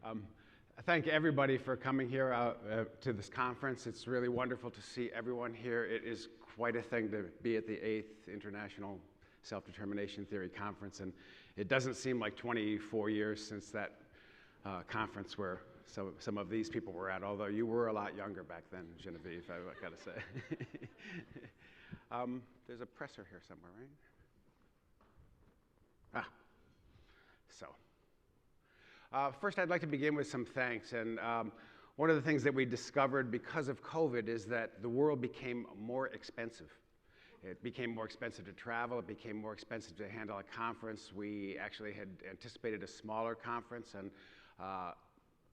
Um, I thank everybody for coming here to this conference. It's really wonderful to see everyone here. It is quite a thing to be at the 8th International Self-Determination Theory Conference, and it doesn't seem like 24 years since that conference where some of these people were at, although you were a lot younger back then, Genevieve, I've got to say. There's a presser here somewhere, right? First, I'd like to begin with some thanks. And one of the things that we discovered because of COVID is that the world became more expensive. It became more expensive to travel. It became more expensive to handle a conference. We actually had anticipated a smaller conference, and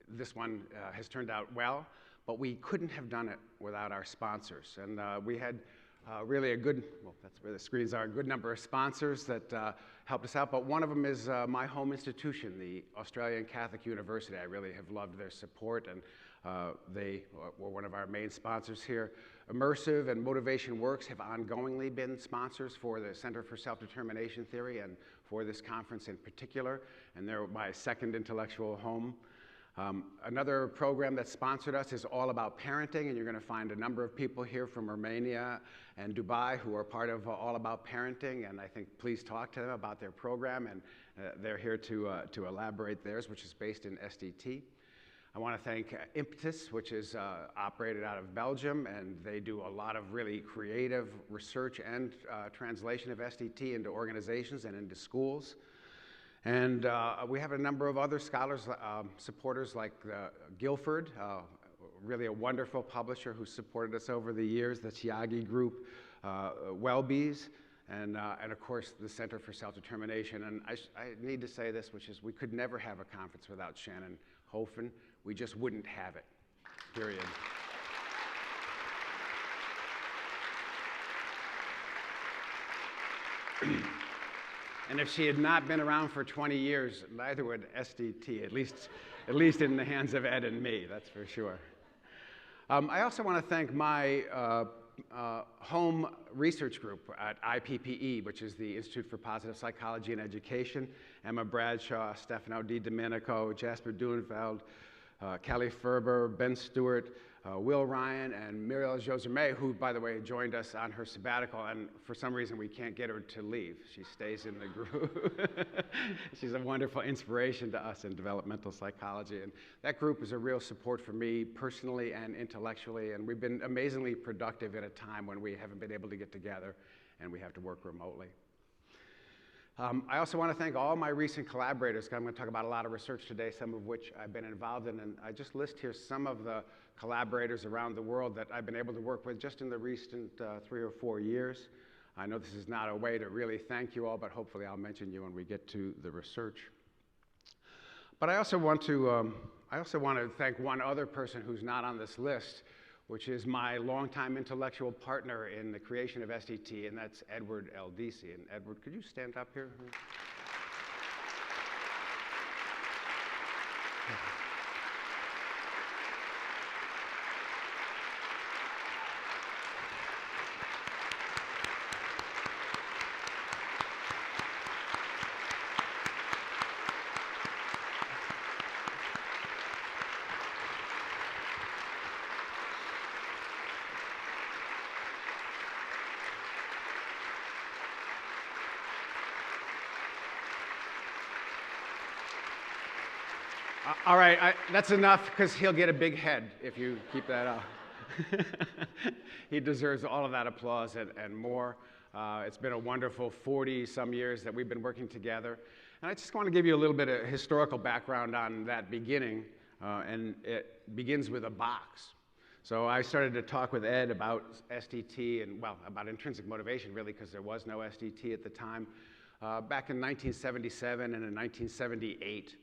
this one has turned out well. But we couldn't have done it without our sponsors. And we had really a good, well, that's where the screens are, a good number of sponsors that helped us out, but one of them is my home institution, the Australian Catholic University. I really have loved their support, and they were one of our main sponsors here. Immersive and Motivation Works have ongoingly been sponsors for the Center for Self-Determination Theory and for this conference in particular, and they're my second intellectual home. Another program that sponsored us is All About Parenting, and you're going to find a number of people here from Romania and Dubai who are part of All About Parenting, and I think please talk to them about their program, and they're here to elaborate theirs, which is based in SDT. I want to thank Impetus, which is operated out of Belgium, and they do a lot of really creative research and translation of SDT into organizations and into schools. And we have a number of other scholars, supporters like Guilford, really a wonderful publisher who supported us over the years, the Tyagi Group, Welby's, and of course the Center for Self-Determination. And I need to say this, which is we could never have a conference without Shannon Hofen. We just wouldn't have it, period. And if she had not been around for 20 years, neither would SDT, at least in the hands of Ed and me, that's for sure. I also want to thank my home research group at IPPE, which is the Institute for Positive Psychology and Education. Emma Bradshaw, Stefano Di Domenico, Jasper Duenfeld, Kelly Ferber, Ben Stewart, Will Ryan, and Muriel Josemay, who, by the way, joined us on her sabbatical, and for some reason we can't get her to leave. She stays in the group. She's a wonderful inspiration to us in developmental psychology, and that group is a real support for me personally and intellectually, and we've been amazingly productive at a time when we haven't been able to get together and we have to work remotely. I also want to thank all my recent collaborators. I'm going to talk about a lot of research today, some of which I've been involved in, and I just list here some of the collaborators around the world that I've been able to work with just in the recent 3 or 4 years. I know this is not a way to really thank you all, but hopefully I'll mention you when we get to the research. But I also want to thank one other person who's not on this list, which is my longtime intellectual partner in the creation of SDT, and that's Edward L. Deasy. And Edward, could you stand up here? All right, that's enough because he'll get a big head if you keep that up. He deserves all of that applause and more. It's been a wonderful 40-some years that we've been working together. And I just want to give you a little bit of historical background on that beginning, and it begins with a box. So I started to talk with Ed about SDT and, well, about intrinsic motivation, really, because there was no SDT at the time, back in 1977 and in 1978.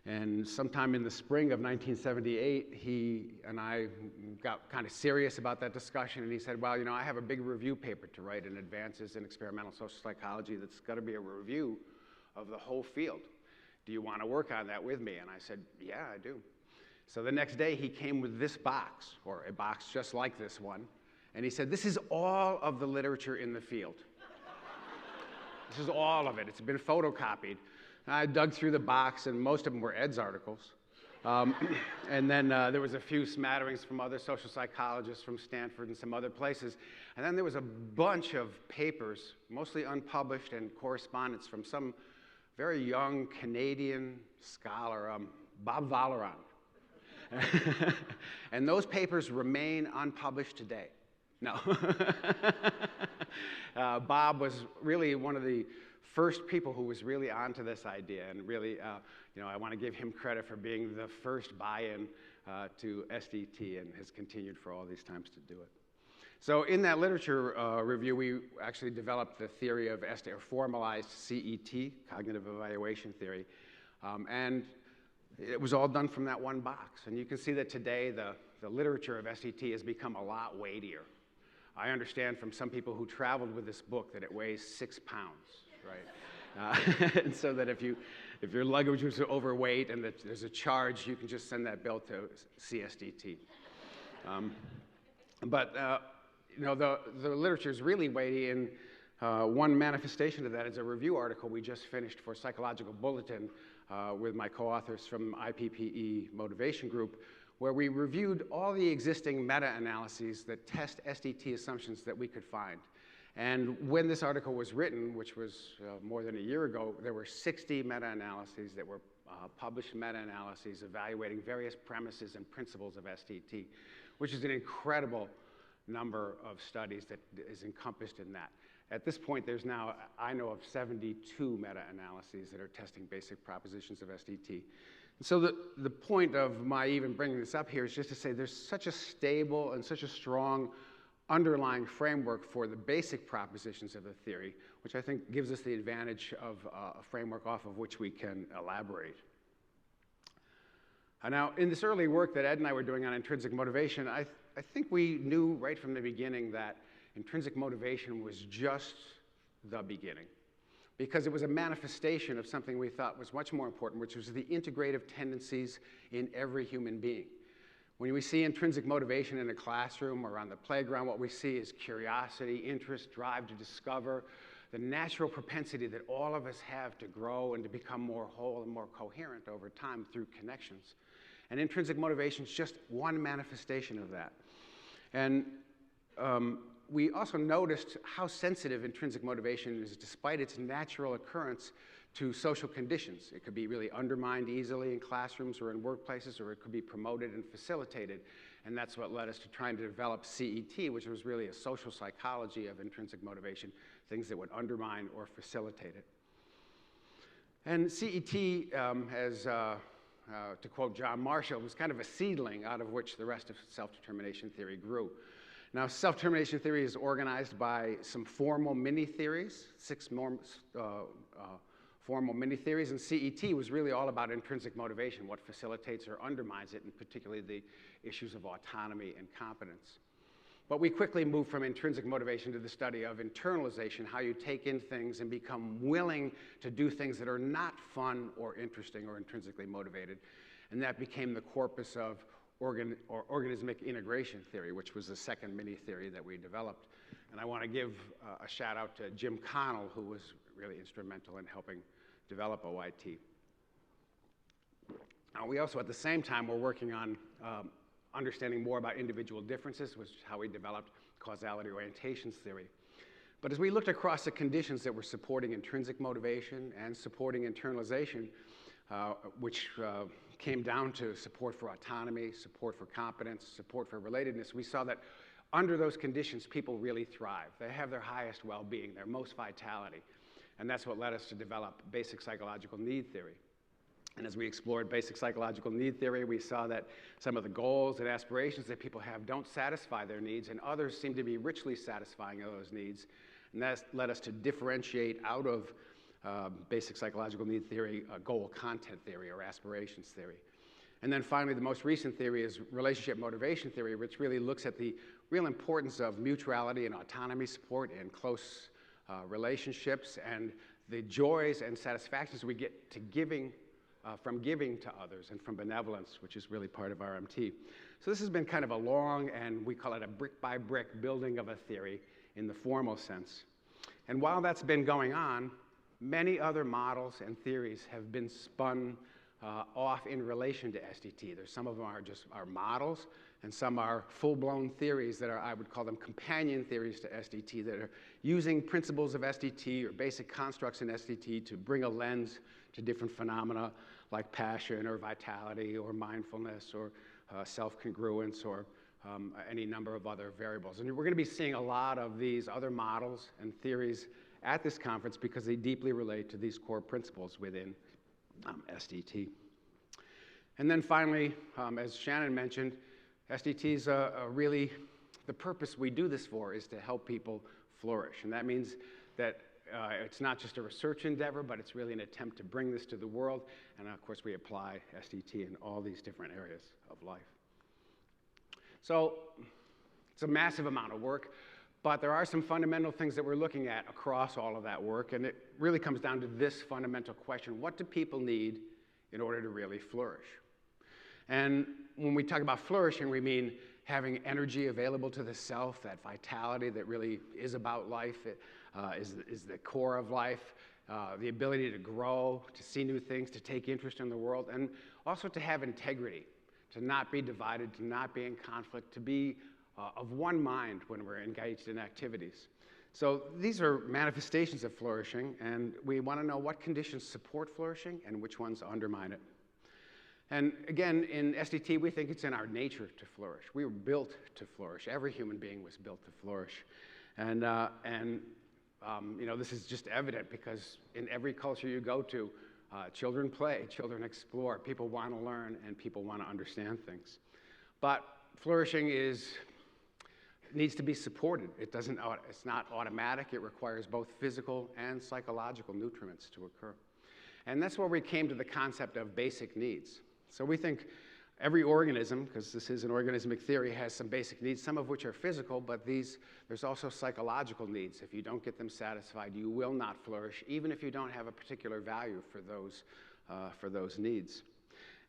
And sometime in the spring of 1978, he and I got kind of serious about that discussion, and he said, well, you know, I have a big review paper to write in Advances in Experimental Social Psychology that's got to be a review of the whole field. Do you want to work on that with me? And I said, yeah, I do. So the next day, he came with this box, or a box just like this one, and he said, this is all of the literature in the field. This is all of it. It's been photocopied. I dug through the box, and most of them were Ed's articles. And then there was a few smatterings from other social psychologists from Stanford and some other places. And then there was a bunch of papers, mostly unpublished, and correspondence from some very young Canadian scholar, Bob Valeron. And those papers remain unpublished today. No. Bob was really one of the first people who was really onto this idea, and really, I want to give him credit for being the first buy-in to SDT, and has continued for all these times to do it. So in that literature review, we actually developed the theory of SDT, or formalized CET, cognitive evaluation theory, and it was all done from that one box. And you can see that today the literature of SDT has become a lot weightier. I understand from some people who traveled with this book that it weighs 6 pounds, right? And so that if your luggage was overweight and that there's a charge, you can just send that bill to CSDT. The literature is really weighty, and one manifestation of that is a review article we just finished for Psychological Bulletin with my co-authors from IPPE Motivation Group, where we reviewed all the existing meta-analyses that test SDT assumptions that we could find. And when this article was written, which was more than a year ago, there were 60 meta-analyses that were published meta-analyses evaluating various premises and principles of SDT, which is an incredible number of studies that is encompassed in that. At this point, there's now, I know of 72 meta-analyses that are testing basic propositions of SDT. And so the point of my even bringing this up here is just to say there's such a stable and such a strong underlying framework for the basic propositions of the theory, which I think gives us the advantage of a framework off of which we can elaborate. Now, in this early work that Ed and I were doing on intrinsic motivation, I think we knew right from the beginning that intrinsic motivation was just the beginning, because it was a manifestation of something we thought was much more important, which was the integrative tendencies in every human being. When we see intrinsic motivation in a classroom or on the playground, what we see is curiosity, interest, drive to discover, the natural propensity that all of us have to grow and to become more whole and more coherent over time through connections. And intrinsic motivation is just one manifestation of that. And we also noticed how sensitive intrinsic motivation is, despite its natural occurrence, to social conditions. It could be really undermined easily in classrooms or in workplaces, or it could be promoted and facilitated. And that's what led us to trying to develop CET, which was really a social psychology of intrinsic motivation, things that would undermine or facilitate it. And CET, to quote John Marshall, was kind of a seedling out of which the rest of self-determination theory grew. Now, self-determination theory is organized by some formal mini-theories, 6 more formal mini-theories, and CET was really all about intrinsic motivation, what facilitates or undermines it, and particularly the issues of autonomy and competence. But we quickly moved from intrinsic motivation to the study of internalization, how you take in things and become willing to do things that are not fun or interesting or intrinsically motivated. And that became the corpus of organismic integration theory, which was the second mini-theory that we developed. And I want to give a shout out to Jim Connell, who was really instrumental in helping develop OIT. Now, we also, at the same time, were working on understanding more about individual differences, which is how we developed causality orientations theory. But as we looked across the conditions that were supporting intrinsic motivation and supporting internalization, which came down to support for autonomy, support for competence, support for relatedness, we saw that under those conditions, people really thrive. They have their highest well-being, their most vitality. And that's what led us to develop basic psychological need theory. And as we explored basic psychological need theory, we saw that some of the goals and aspirations that people have don't satisfy their needs, and others seem to be richly satisfying those needs. And that led us to differentiate out of basic psychological need theory, goal content theory or aspirations theory. And then finally, the most recent theory is relationship motivation theory, which really looks at the real importance of mutuality and autonomy support in close relationships, and the joys and satisfactions we get to from giving to others, and from benevolence, which is really part of RMT. So this has been kind of a long, and we call it a brick-by-brick building of a theory in the formal sense. And while that's been going on, many other models and theories have been spun off in relation to SDT. There's some of them are models, and some are full-blown theories that are, I would call them companion theories to SDT, that are using principles of SDT or basic constructs in SDT to bring a lens to different phenomena like passion or vitality or mindfulness or self-congruence or any number of other variables. And we're going to be seeing a lot of these other models and theories at this conference because they deeply relate to these core principles within SDT. And then finally, as Shannon mentioned, SDT is really, the purpose we do this for is to help people flourish. And that means that it's not just a research endeavor, but it's really an attempt to bring this to the world. And of course, we apply SDT in all these different areas of life. So it's a massive amount of work, but there are some fundamental things that we're looking at across all of that work. And it really comes down to this fundamental question: what do people need in order to really flourish? And when we talk about flourishing, we mean having energy available to the self, that vitality that really is about life, is the core of life, the ability to grow, to see new things, to take interest in the world, and also to have integrity, to not be divided, to not be in conflict, to be of one mind when we're engaged in activities. So these are manifestations of flourishing, and we want to know what conditions support flourishing and which ones undermine it. And again, in SDT, we think it's in our nature to flourish. We were built to flourish. Every human being was built to flourish. And you know, this is just evident because in every culture you go to, children play, children explore, people want to learn, and people want to understand things. But flourishing needs to be supported. It's not automatic. It requires both physical and psychological nutriments to occur. And that's where we came to the concept of basic needs. So we think every organism, because this is an organismic theory, has some basic needs, some of which are physical, but there's also psychological needs. If you don't get them satisfied, you will not flourish, even if you don't have a particular value for those needs.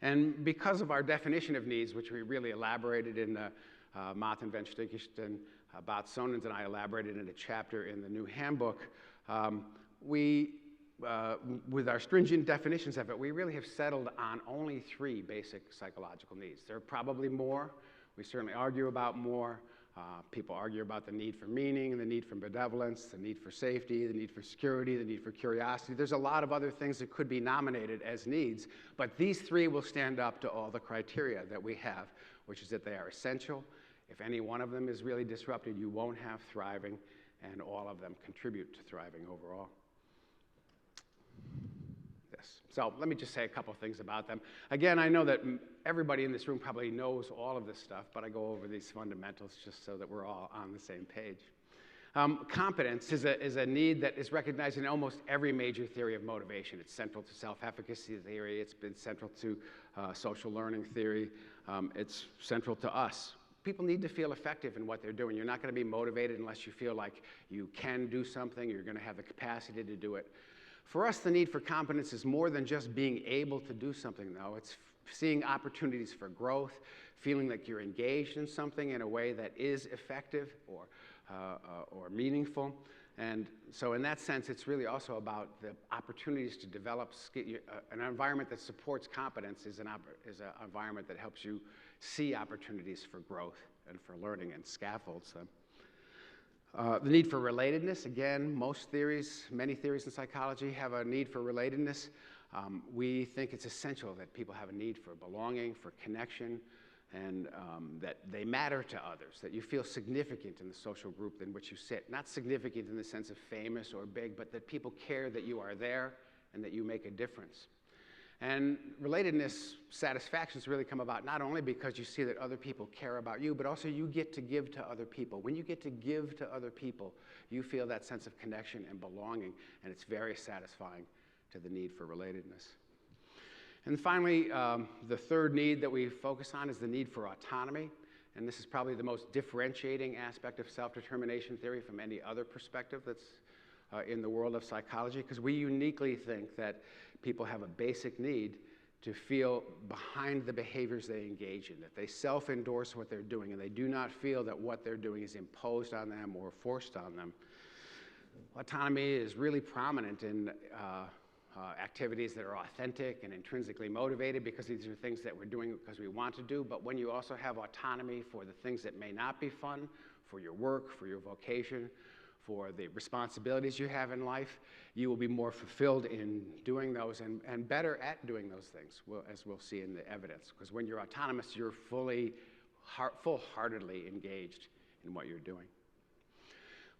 And because of our definition of needs, which we really elaborated in Math and Venstikesten, Bart Sonens and I elaborated in a chapter in the new handbook, with our stringent definitions of it, we really have settled on only 3 basic psychological needs. There are probably more. We certainly argue about more. People argue about the need for meaning, the need for benevolence, the need for safety, the need for security, the need for curiosity. There's a lot of other things that could be nominated as needs, but these 3 will stand up to all the criteria that we have, which is that they are essential. If any one of them is really disrupted, you won't have thriving, and all of them contribute to thriving overall. So let me just say a couple things about them. Again, I know that everybody in this room probably knows all of this stuff, but I go over these fundamentals just so that we're all on the same page. Competence is a need that is recognized in almost every major theory of motivation. It's central to self-efficacy theory. It's been central to social learning theory. It's central to us. People need to feel effective in what they're doing. You're not going to be motivated unless you feel like you can do something. You're going to have the capacity to do it. For us, the need for competence is more than just being able to do something, though. It's seeing opportunities for growth, feeling like you're engaged in something in a way that is effective or meaningful. And so in that sense, it's really also about the opportunities to develop an environment that supports competence is an environment that helps you see opportunities for growth and for learning and scaffolds them. The need for relatedness, again, many theories in psychology have a need for relatedness. We think it's essential that people have a need for belonging, for connection, and that they matter to others, that you feel significant in the social group in which you sit. Not significant in the sense of famous or big, but that people care that you are there and that you make a difference. And relatedness satisfactions really come about not only because you see that other people care about you, but also you get to give to other people. When you get to give to other people, you feel that sense of connection and belonging, and it's very satisfying to the need for relatedness. And finally, the third need that we focus on is the need for autonomy. And this is probably the most differentiating aspect of self-determination theory from any other perspective that's in the world of psychology, because we uniquely think that people have a basic need to feel behind the behaviors they engage in, that they self-endorse what they're doing, and they do not feel that what they're doing is imposed on them or forced on them. Autonomy is really prominent in activities that are authentic and intrinsically motivated because these are things that we're doing because we want to do. But when you also have autonomy for the things that may not be fun, for your work, for your vocation, for the responsibilities you have in life, you will be more fulfilled in doing those and better at doing those things, as we'll see in the evidence. Because when you're autonomous, you're full-heartedly engaged in what you're doing.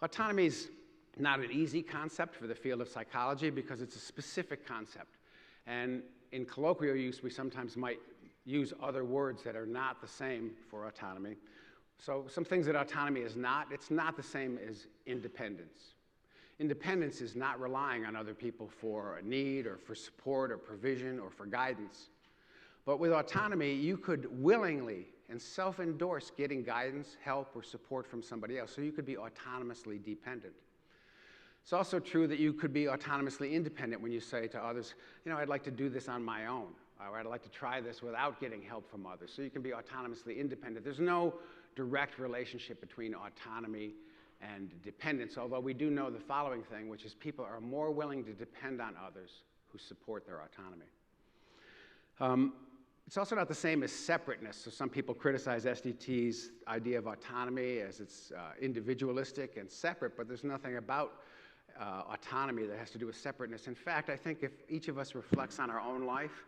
Autonomy is not an easy concept for the field of psychology because it's a specific concept. And in colloquial use, we sometimes might use other words that are not the same for autonomy. So some things that autonomy is not, it's not the same as independence. Independence is not relying on other people for a need or for support or provision or for guidance. But with autonomy, you could willingly and self-endorse getting guidance, help, or support from somebody else. So you could be autonomously dependent. It's also true that you could be autonomously independent when you say to others, I'd like to do this on my own, or I'd like to try this without getting help from others. So you can be autonomously independent. There's no direct relationship between autonomy and dependence, although we do know the following thing, which is people are more willing to depend on others who support their autonomy. It's also not the same as separateness. So some people criticize SDT's idea of autonomy as it's individualistic and separate, but there's nothing about autonomy that has to do with separateness. In fact, I think if each of us reflects on our own life,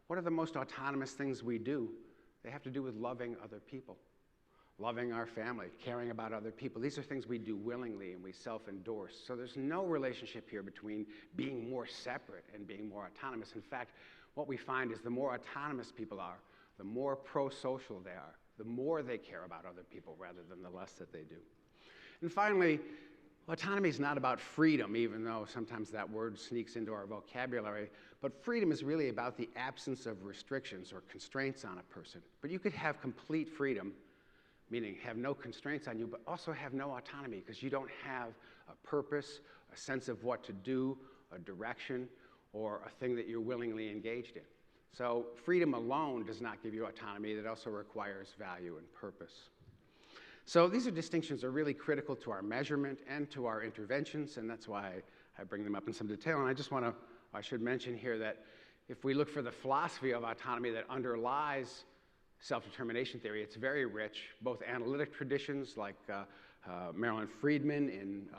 what are the most autonomous things we do? They have to do with loving other people, loving our family, caring about other people. These are things we do willingly and we self-endorse. So there's no relationship here between being more separate and being more autonomous. In fact, what we find is the more autonomous people are, the more pro-social they are, the more they care about other people rather than the less that they do. And finally, autonomy is not about freedom, even though sometimes that word sneaks into our vocabulary. But freedom is really about the absence of restrictions or constraints on a person. But you could have complete freedom, meaning have no constraints on you, but also have no autonomy because you don't have a purpose, a sense of what to do, a direction, or a thing that you're willingly engaged in. So freedom alone does not give you autonomy. It also requires value and purpose. So these are distinctions that are really critical to our measurement and to our interventions, and that's why I bring them up in some detail. And I should mention here that if we look for the philosophy of autonomy that underlies self-determination theory, it's very rich. Both analytic traditions like Marilyn Friedman in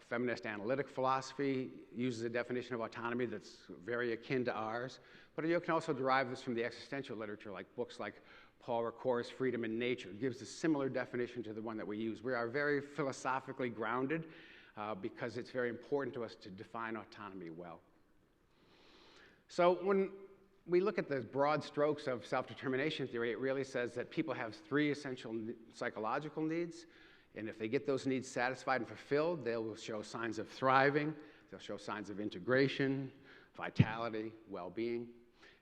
feminist analytic philosophy uses a definition of autonomy that's very akin to ours. But you can also derive this from the existential literature, like books like Paul Ricoeur's Freedom in Nature. It gives a similar definition to the one that we use. We are very philosophically grounded because it's very important to us to define autonomy well. So when we look at the broad strokes of self-determination theory, it really says that people have three essential psychological needs. And if they get those needs satisfied and fulfilled, they will show signs of thriving, they'll show signs of integration, vitality, well-being.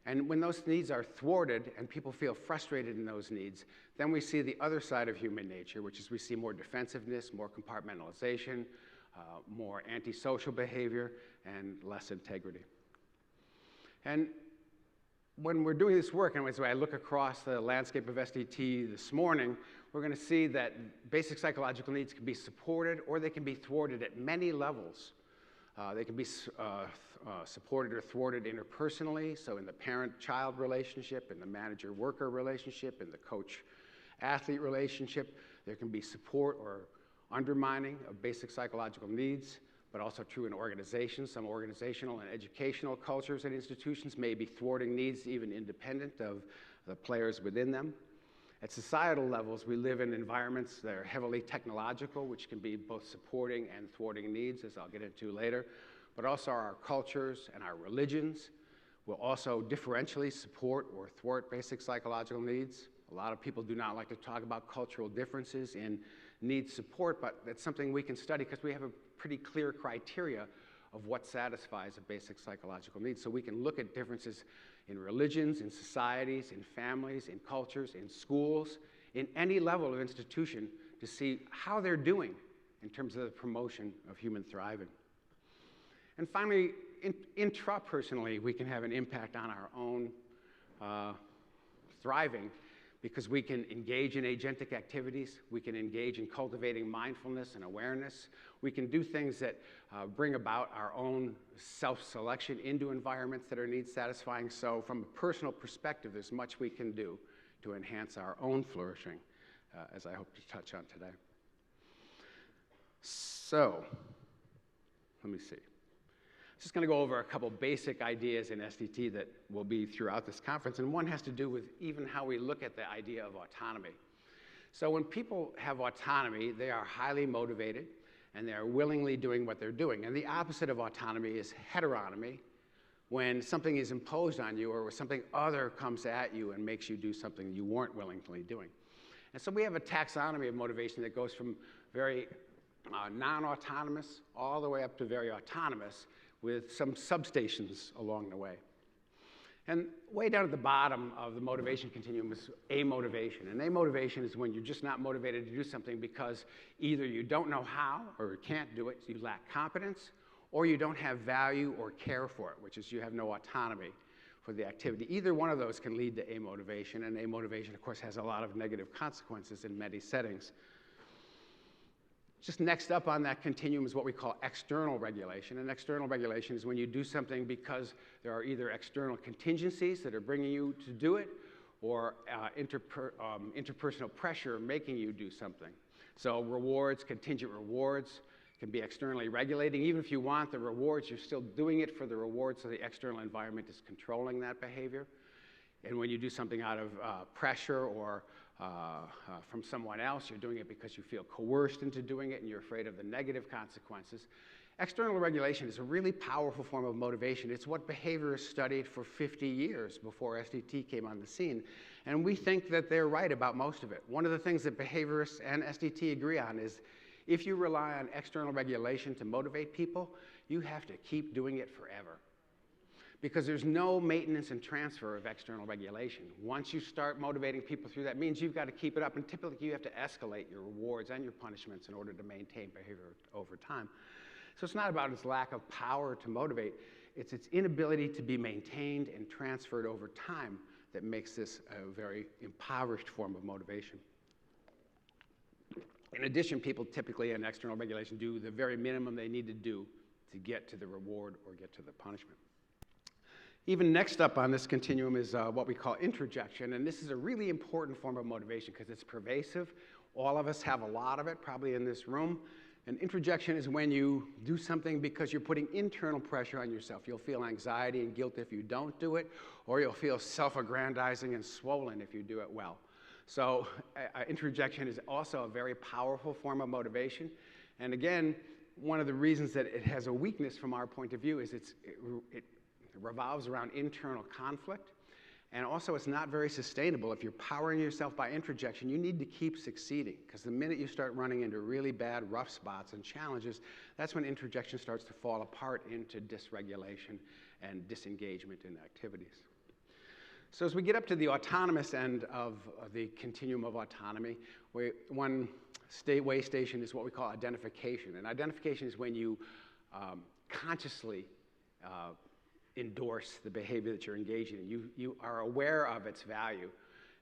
And when those needs are thwarted and people feel frustrated in those needs, then we see the other side of human nature, which is we see more defensiveness, more compartmentalization, more antisocial behavior, and less integrity. And when we're doing this work, and as I look across the landscape of SDT this morning, we're going to see that basic psychological needs can be supported or they can be thwarted at many levels. They can be supported or thwarted interpersonally, so in the parent-child relationship, in the manager-worker relationship, in the coach-athlete relationship. There can be support or undermining of basic psychological needs, but also true in organizations. Some organizational and educational cultures and institutions may be thwarting needs even independent of the players within them. At societal levels, we live in environments that are heavily technological, which can be both supporting and thwarting needs, as I'll get into later. But also our cultures and our religions will also differentially support or thwart basic psychological needs. A lot of people do not like to talk about cultural differences in need support, but that's something we can study because we have a pretty clear criteria of what satisfies a basic psychological need. So we can look at differences in religions, in societies, in families, in cultures, in schools, in any level of institution to see how they're doing in terms of the promotion of human thriving. And finally, intrapersonally, we can have an impact on our own thriving because we can engage in agentic activities, we can engage in cultivating mindfulness and awareness, we can do things that bring about our own self-selection into environments that are needs satisfying. So from a personal perspective, there's much we can do to enhance our own flourishing, as I hope to touch on today. So, let me see. Just going to go over a couple basic ideas in SDT that will be throughout this conference, and one has to do with even how we look at the idea of autonomy. So when people have autonomy, they are highly motivated, and they are willingly doing what they're doing. And the opposite of autonomy is heteronomy, when something is imposed on you or when something other comes at you and makes you do something you weren't willingly doing. And so we have a taxonomy of motivation that goes from very non-autonomous all the way up to very autonomous, with some substations along the way. And way down at the bottom of the motivation continuum is amotivation. And amotivation is when you're just not motivated to do something because either you don't know how or you can't do it, so you lack competence, or you don't have value or care for it, which is you have no autonomy for the activity. Either one of those can lead to amotivation, and amotivation, of course, has a lot of negative consequences in many settings. Just next up on that continuum is what we call external regulation. And external regulation is when you do something because there are either external contingencies that are bringing you to do it, or interpersonal pressure making you do something. So rewards, contingent rewards, can be externally regulating. Even if you want the rewards, you're still doing it for the rewards, so the external environment is controlling that behavior. And when you do something out of pressure or from someone else, you're doing it because you feel coerced into doing it and you're afraid of the negative consequences. External regulation is a really powerful form of motivation. It's what behaviorists studied for 50 years before SDT came on the scene. And we think that they're right about most of it. One of the things that behaviorists and SDT agree on is if you rely on external regulation to motivate people, you have to keep doing it forever. Because there's no maintenance and transfer of external regulation. Once you start motivating people through that means you've got to keep it up, and typically you have to escalate your rewards and your punishments in order to maintain behavior over time. So it's not about its lack of power to motivate, it's its inability to be maintained and transferred over time that makes this a very impoverished form of motivation. In addition, people typically in external regulation do the very minimum they need to do to get to the reward or get to the punishment. Even next up on this continuum is what we call introjection, and this is a really important form of motivation because it's pervasive. All of us have a lot of it, probably in this room. And introjection is when you do something because you're putting internal pressure on yourself. You'll feel anxiety and guilt if you don't do it, or you'll feel self-aggrandizing and swollen if you do it well. So introjection is also a very powerful form of motivation. And again, one of the reasons that it has a weakness from our point of view is it revolves around internal conflict, and also it's not very sustainable. If you're powering yourself by introjection, you need to keep succeeding, because the minute you start running into really bad rough spots and challenges, that's when introjection starts to fall apart into dysregulation and disengagement in activities. So as we get up to the autonomous end of the continuum of autonomy, one way station is what we call identification, and identification is when you consciously endorse the behavior that you're engaging in. You are aware of its value,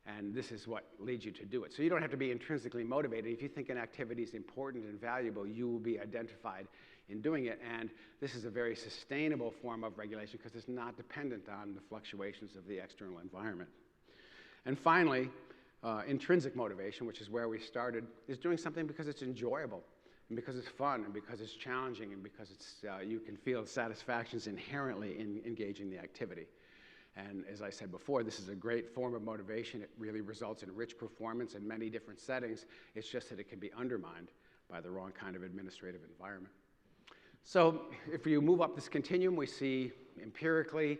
and this is what leads you to do it. So you don't have to be intrinsically motivated. If you think an activity is important and valuable, you will be identified in doing it, and this is a very sustainable form of regulation because it's not dependent on the fluctuations of the external environment. And finally, intrinsic motivation, which is where we started, is doing something because it's enjoyable, and because it's fun, and because it's challenging, and because it's, you can feel satisfactions inherently in engaging the activity. And as I said before, this is a great form of motivation. It really results in rich performance in many different settings. It's just that it can be undermined by the wrong kind of administrative environment. So if you move up this continuum, we see empirically,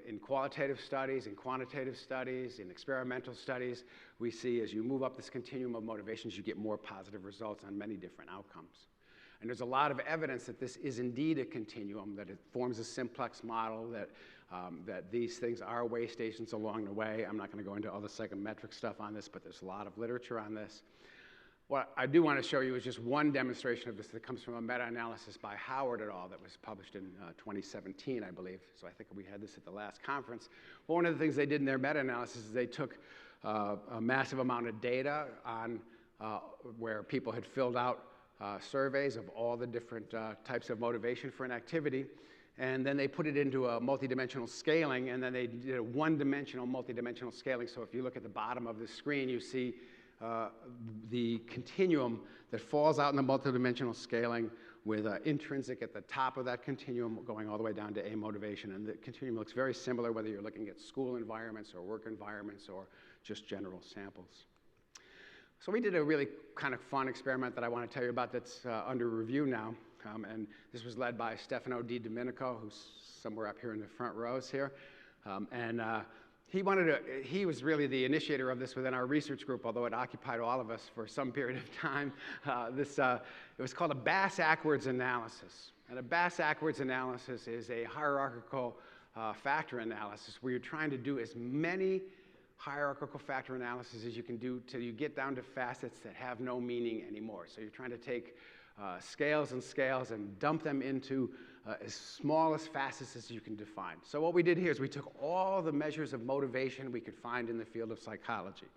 in qualitative studies, in quantitative studies, in experimental studies, we see as you move up this continuum of motivations, you get more positive results on many different outcomes. And there's a lot of evidence that this is indeed a continuum, that it forms a simplex model, that these things are way stations along the way. I'm not going to go into all the psychometric stuff on this, but there's a lot of literature on this. What I do want to show you is just one demonstration of this that comes from a meta-analysis by Howard et al. That was published in 2017, I believe. So I think we had this at the last conference. Well, one of the things they did in their meta-analysis is they took a massive amount of data on where people had filled out surveys of all the different types of motivation for an activity, and then they put it into a multidimensional scaling, and then they did a one-dimensional multidimensional scaling. So if you look at the bottom of the screen, you see the continuum that falls out in the multidimensional scaling with intrinsic at the top of that continuum going all the way down to amotivation. And the continuum looks very similar whether you're looking at school environments or work environments or just general samples. So we did a really kind of fun experiment that I want to tell you about that's under review now. And this was led by Stefano Di Domenico, who's somewhere up here in the front rows here. He was really the initiator of this within our research group, although it occupied all of us for some period of time. It was called a Bass-Ackwards analysis. And a Bass-Ackwards analysis is a hierarchical factor analysis where you're trying to do as many hierarchical factor analysis as you can do till you get down to facets that have no meaning anymore. So you're trying to take scales and scales and dump them into as small as facets as you can define. So what we did here is we took all the measures of motivation we could find in the field of psychology,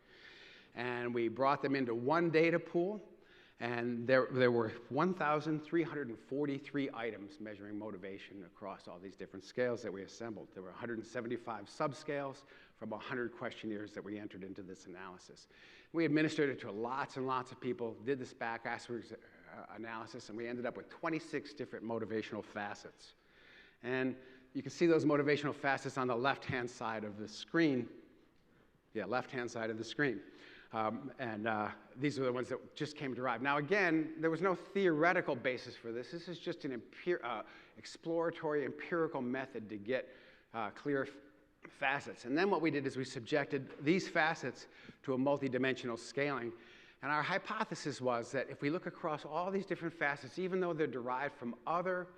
and we brought them into one data pool, and there were 1,343 items measuring motivation across all these different scales that we assembled. There were 175 subscales from 100 questionnaires that we entered into this analysis. We administered it to lots and lots of people, did this Bass-Ackwards analysis, and we ended up with 26 different motivational facets. And you can see those motivational facets on the left-hand side of the screen. Yeah, left-hand side of the screen. These are the ones that just came derived. Now again, there was no theoretical basis for this. This is just an exploratory empirical method to get clear facets. And then what we did is we subjected these facets to a multidimensional scaling. And our hypothesis was that if we look across all these different facets, even though they're derived from other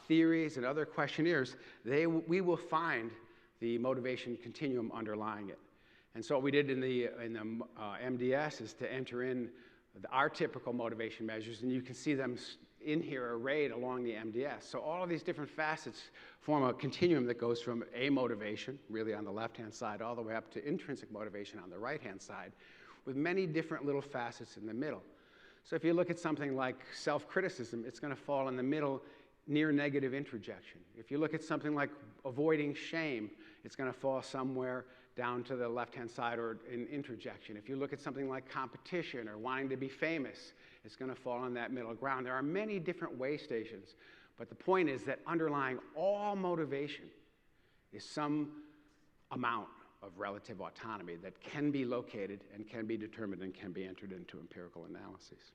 theories and other questionnaires, we will find the motivation continuum underlying it. And so what we did in the MDS is to enter in our typical motivation measures, and you can see them in here arrayed along the MDS. So all of these different facets form a continuum that goes from amotivation, really on the left-hand side, all the way up to intrinsic motivation on the right-hand side, with many different little facets in the middle. So if you look at something like self-criticism, it's going to fall in the middle near negative introjection. If you look at something like avoiding shame, it's going to fall somewhere down to the left-hand side or in introjection. If you look at something like competition or wanting to be famous, it's going to fall on that middle ground. There are many different way stations, but the point is that underlying all motivation is some amount of relative autonomy that can be located and can be determined and can be entered into empirical analyses.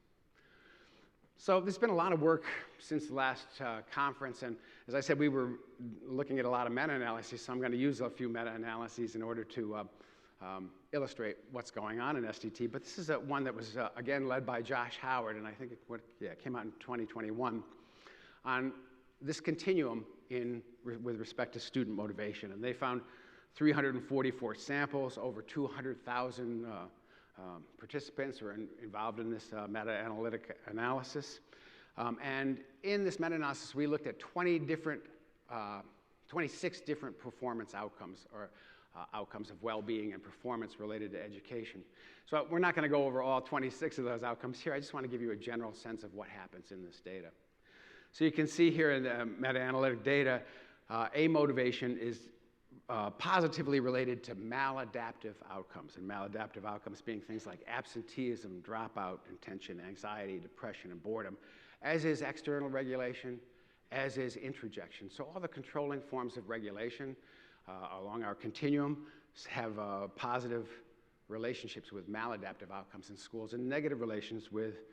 So there's been a lot of work since the last conference, and as I said, we were looking at a lot of meta-analyses, so I'm going to use a few meta-analyses in order to illustrate what's going on in SDT. But this is one that was, again, led by Josh Howard, and I think it came out in 2021, on this continuum with respect to student motivation. And they found 344 samples, over 200,000 participants are involved in this meta-analytic analysis. And in this meta-analysis, we looked at 26 different performance outcomes, or outcomes of well-being and performance related to education. So we're not going to go over all 26 of those outcomes here. I just want to give you a general sense of what happens in this data. So you can see here in the meta-analytic data, amotivation is positively related to maladaptive outcomes, and maladaptive outcomes being things like absenteeism, dropout, intention, anxiety, depression, and boredom, as is external regulation, as is introjection. So all the controlling forms of regulation along our continuum have positive relationships with maladaptive outcomes in schools and negative relations with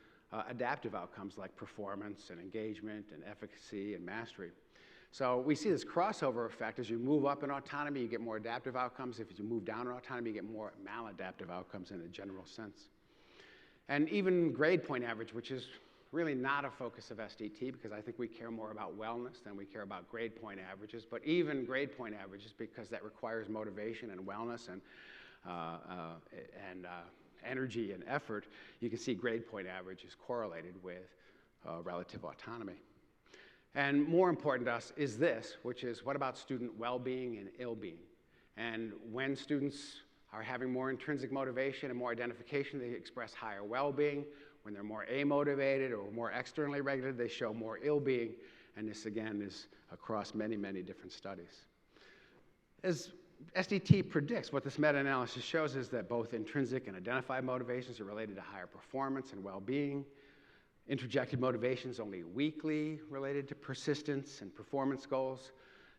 adaptive outcomes like performance and engagement and efficacy and mastery. So we see this crossover effect. As you move up in autonomy, you get more adaptive outcomes. If you move down in autonomy, you get more maladaptive outcomes in a general sense. And even grade point average, which is really not a focus of SDT, because I think we care more about wellness than we care about grade point averages, but even grade point averages, because that requires motivation and wellness energy and effort, you can see grade point average is correlated with relative autonomy. And more important to us is this, which is what about student well-being and ill-being? And when students are having more intrinsic motivation and more identification, they express higher well-being. When they're more amotivated or more externally regulated, they show more ill-being. And this, again, is across many, many different studies. As SDT predicts, what this meta-analysis shows is that both intrinsic and identified motivations are related to higher performance and well-being. Introjected motivations only weakly related to persistence and performance goals,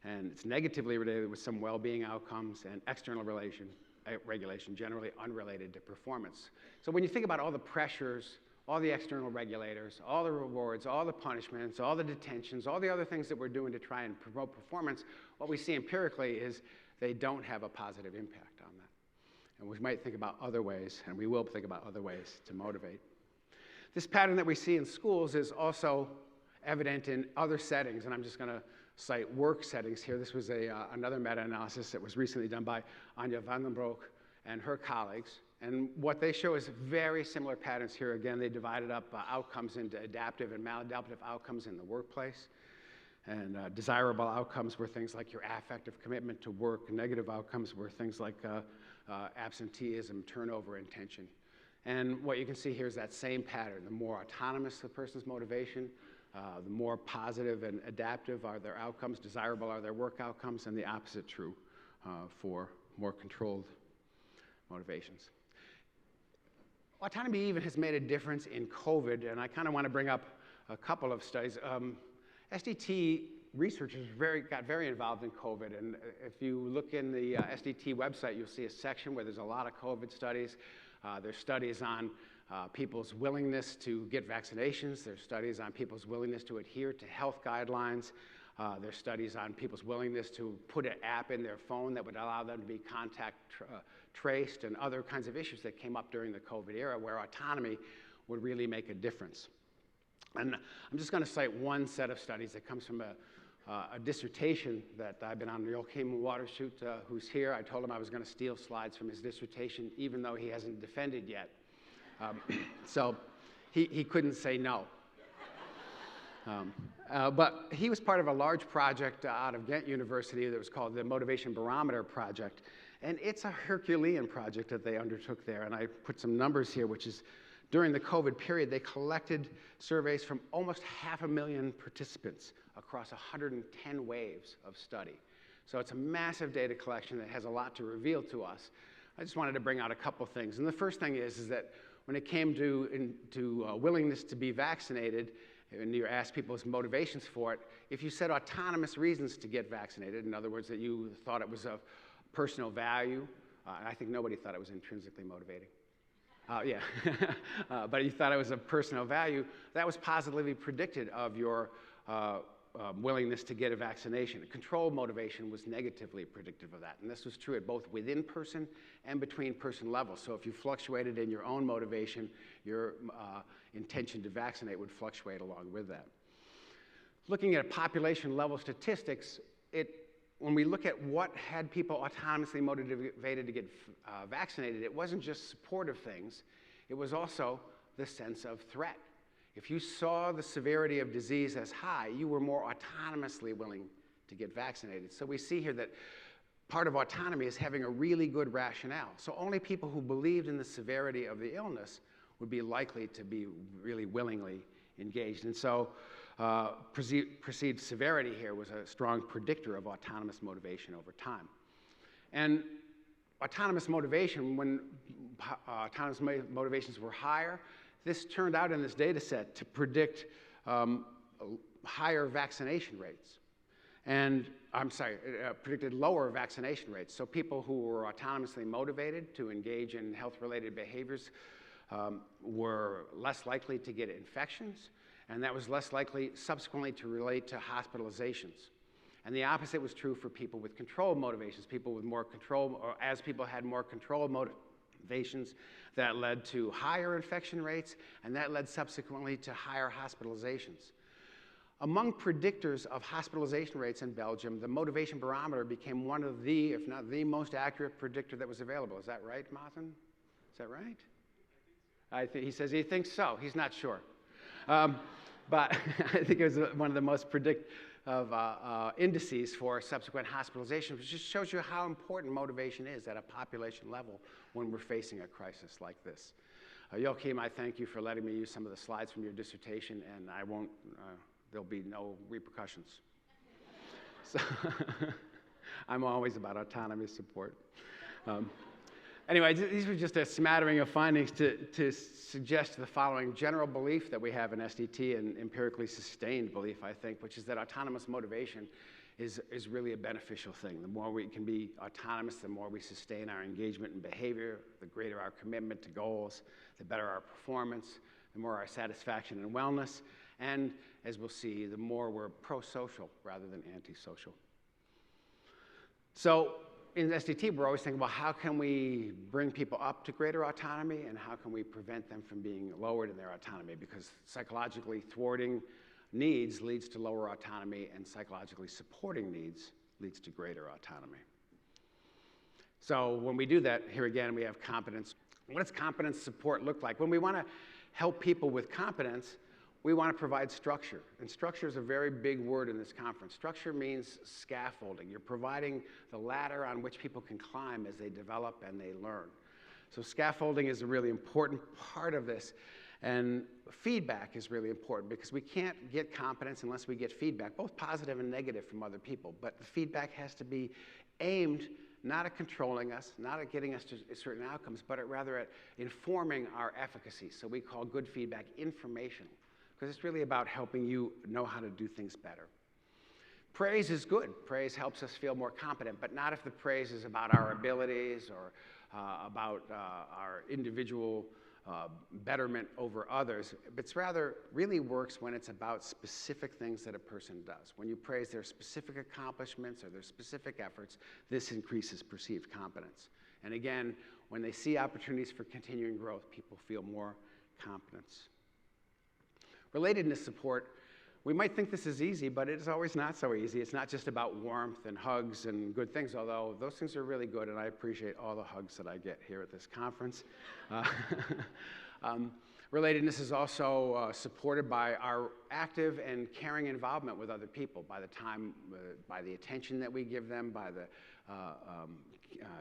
and it's negatively related with some well-being outcomes, and external regulation generally unrelated to performance. So when you think about all the pressures, all the external regulators, all the rewards, all the punishments, all the detentions, all the other things that we're doing to try and promote performance, what we see empirically is they don't have a positive impact on that. And we might think about other ways, and we will think about other ways to motivate. This pattern that we see in schools is also evident in other settings, and I'm just going to cite work settings here. This was another meta-analysis that was recently done by Anja van den Broek and her colleagues. And what they show is very similar patterns here. Again, they divided up outcomes into adaptive and maladaptive outcomes in the workplace. And desirable outcomes were things like your affective commitment to work. Negative outcomes were things like absenteeism, turnover, and tension. And what you can see here is that same pattern. The more autonomous the person's motivation, the more positive and adaptive are their outcomes, desirable are their work outcomes, and the opposite true for more controlled motivations. Autonomy even has made a difference in COVID, and I kind of want to bring up a couple of studies. SDT researchers got very involved in COVID, and if you look in the SDT website, you'll see a section where there's a lot of COVID studies. There's studies on people's willingness to get vaccinations. There's studies on people's willingness to adhere to health guidelines. There's studies on people's willingness to put an app in their phone that would allow them to be contact traced, and other kinds of issues that came up during the COVID era where autonomy would really make a difference. And I'm just going to cite one set of studies that comes from a dissertation that I've been on. Joachim Watershoot, who's here, I told him I was going to steal slides from his dissertation, even though he hasn't defended yet. So he couldn't say no. But he was part of a large project out of Ghent University that was called the Motivation Barometer Project. And it's a Herculean project that they undertook there. And I put some numbers here, which is during the COVID period, they collected surveys from almost 500,000 participants across 110 waves of study. So it's a massive data collection that has a lot to reveal to us. I just wanted to bring out a couple things. And the first thing is that when it came to willingness to be vaccinated, and you asked people's motivations for it, if you said autonomous reasons to get vaccinated, in other words, that you thought it was of personal value, and I think nobody thought it was intrinsically motivating. Yeah, but you thought it was of personal value, that was positively predicted of your willingness to get a vaccination. Control motivation was negatively predictive of that, and this was true at both within person and between person levels. So if you fluctuated in your own motivation, your intention to vaccinate would fluctuate along with that. Looking at population level statistics, when we look at what had people autonomously motivated to get vaccinated, it wasn't just supportive things, it was also the sense of threat. If you saw the severity of disease as high, you were more autonomously willing to get vaccinated. So we see here that part of autonomy is having a really good rationale. So only people who believed in the severity of the illness would be likely to be really willingly engaged. And so perceived severity here was a strong predictor of autonomous motivation over time. And autonomous motivation, when autonomous motivations were higher, this turned out in this data set to predict higher vaccination rates. And, predicted lower vaccination rates. So people who were autonomously motivated to engage in health-related behaviors were less likely to get infections, and that was less likely subsequently to relate to hospitalizations. And the opposite was true for people with controlled motivations. People with more control, or as people had more controlled motivations, that led to higher infection rates, and that led subsequently to higher hospitalizations. Among predictors of hospitalization rates in Belgium, the motivation barometer became one of the, if not the most accurate predictor that was available. Is that right, Martin? Is that right? He says he thinks so. He's not sure. But I think it was one of the most predictive indices for subsequent hospitalization, which just shows you how important motivation is at a population level when we're facing a crisis like this. Joachim, I thank you for letting me use some of the slides from your dissertation, and I won't, there'll be no repercussions. So I'm always about autonomy support. Anyway, these were just a smattering of findings to suggest the following general belief that we have in SDT, and empirically sustained belief, I think, which is that autonomous motivation is really a beneficial thing. The more we can be autonomous, the more we sustain our engagement and behavior, the greater our commitment to goals, the better our performance, the more our satisfaction and wellness, and as we'll see, the more we're pro-social rather than anti-social. So in SDT, we're always thinking about how can we bring people up to greater autonomy and how can we prevent them from being lowered in their autonomy, because psychologically thwarting needs leads to lower autonomy, and psychologically supporting needs leads to greater autonomy. So when we do that, here again, we have competence. What does competence support look like? When we want to help people with competence, we want to provide structure. And structure is a very big word in this conference. Structure means scaffolding. You're providing the ladder on which people can climb as they develop and they learn. So scaffolding is a really important part of this. And feedback is really important, because we can't get competence unless we get feedback, both positive and negative, from other people. But the feedback has to be aimed not at controlling us, not at getting us to certain outcomes, but rather at informing our efficacy. So we call good feedback informational, because it's really about helping you know how to do things better. Praise is good. Praise helps us feel more competent, but not if the praise is about our abilities or about our individual betterment over others. It's rather really works when it's about specific things that a person does. When you praise their specific accomplishments or their specific efforts, this increases perceived competence. And again, when they see opportunities for continuing growth, people feel more competence. Relatedness support, we might think this is easy, but it is always not so easy. It's not just about warmth and hugs and good things, although those things are really good, and I appreciate all the hugs that I get here at this conference. Relatedness is also supported by our active and caring involvement with other people, by the attention that we give them, by the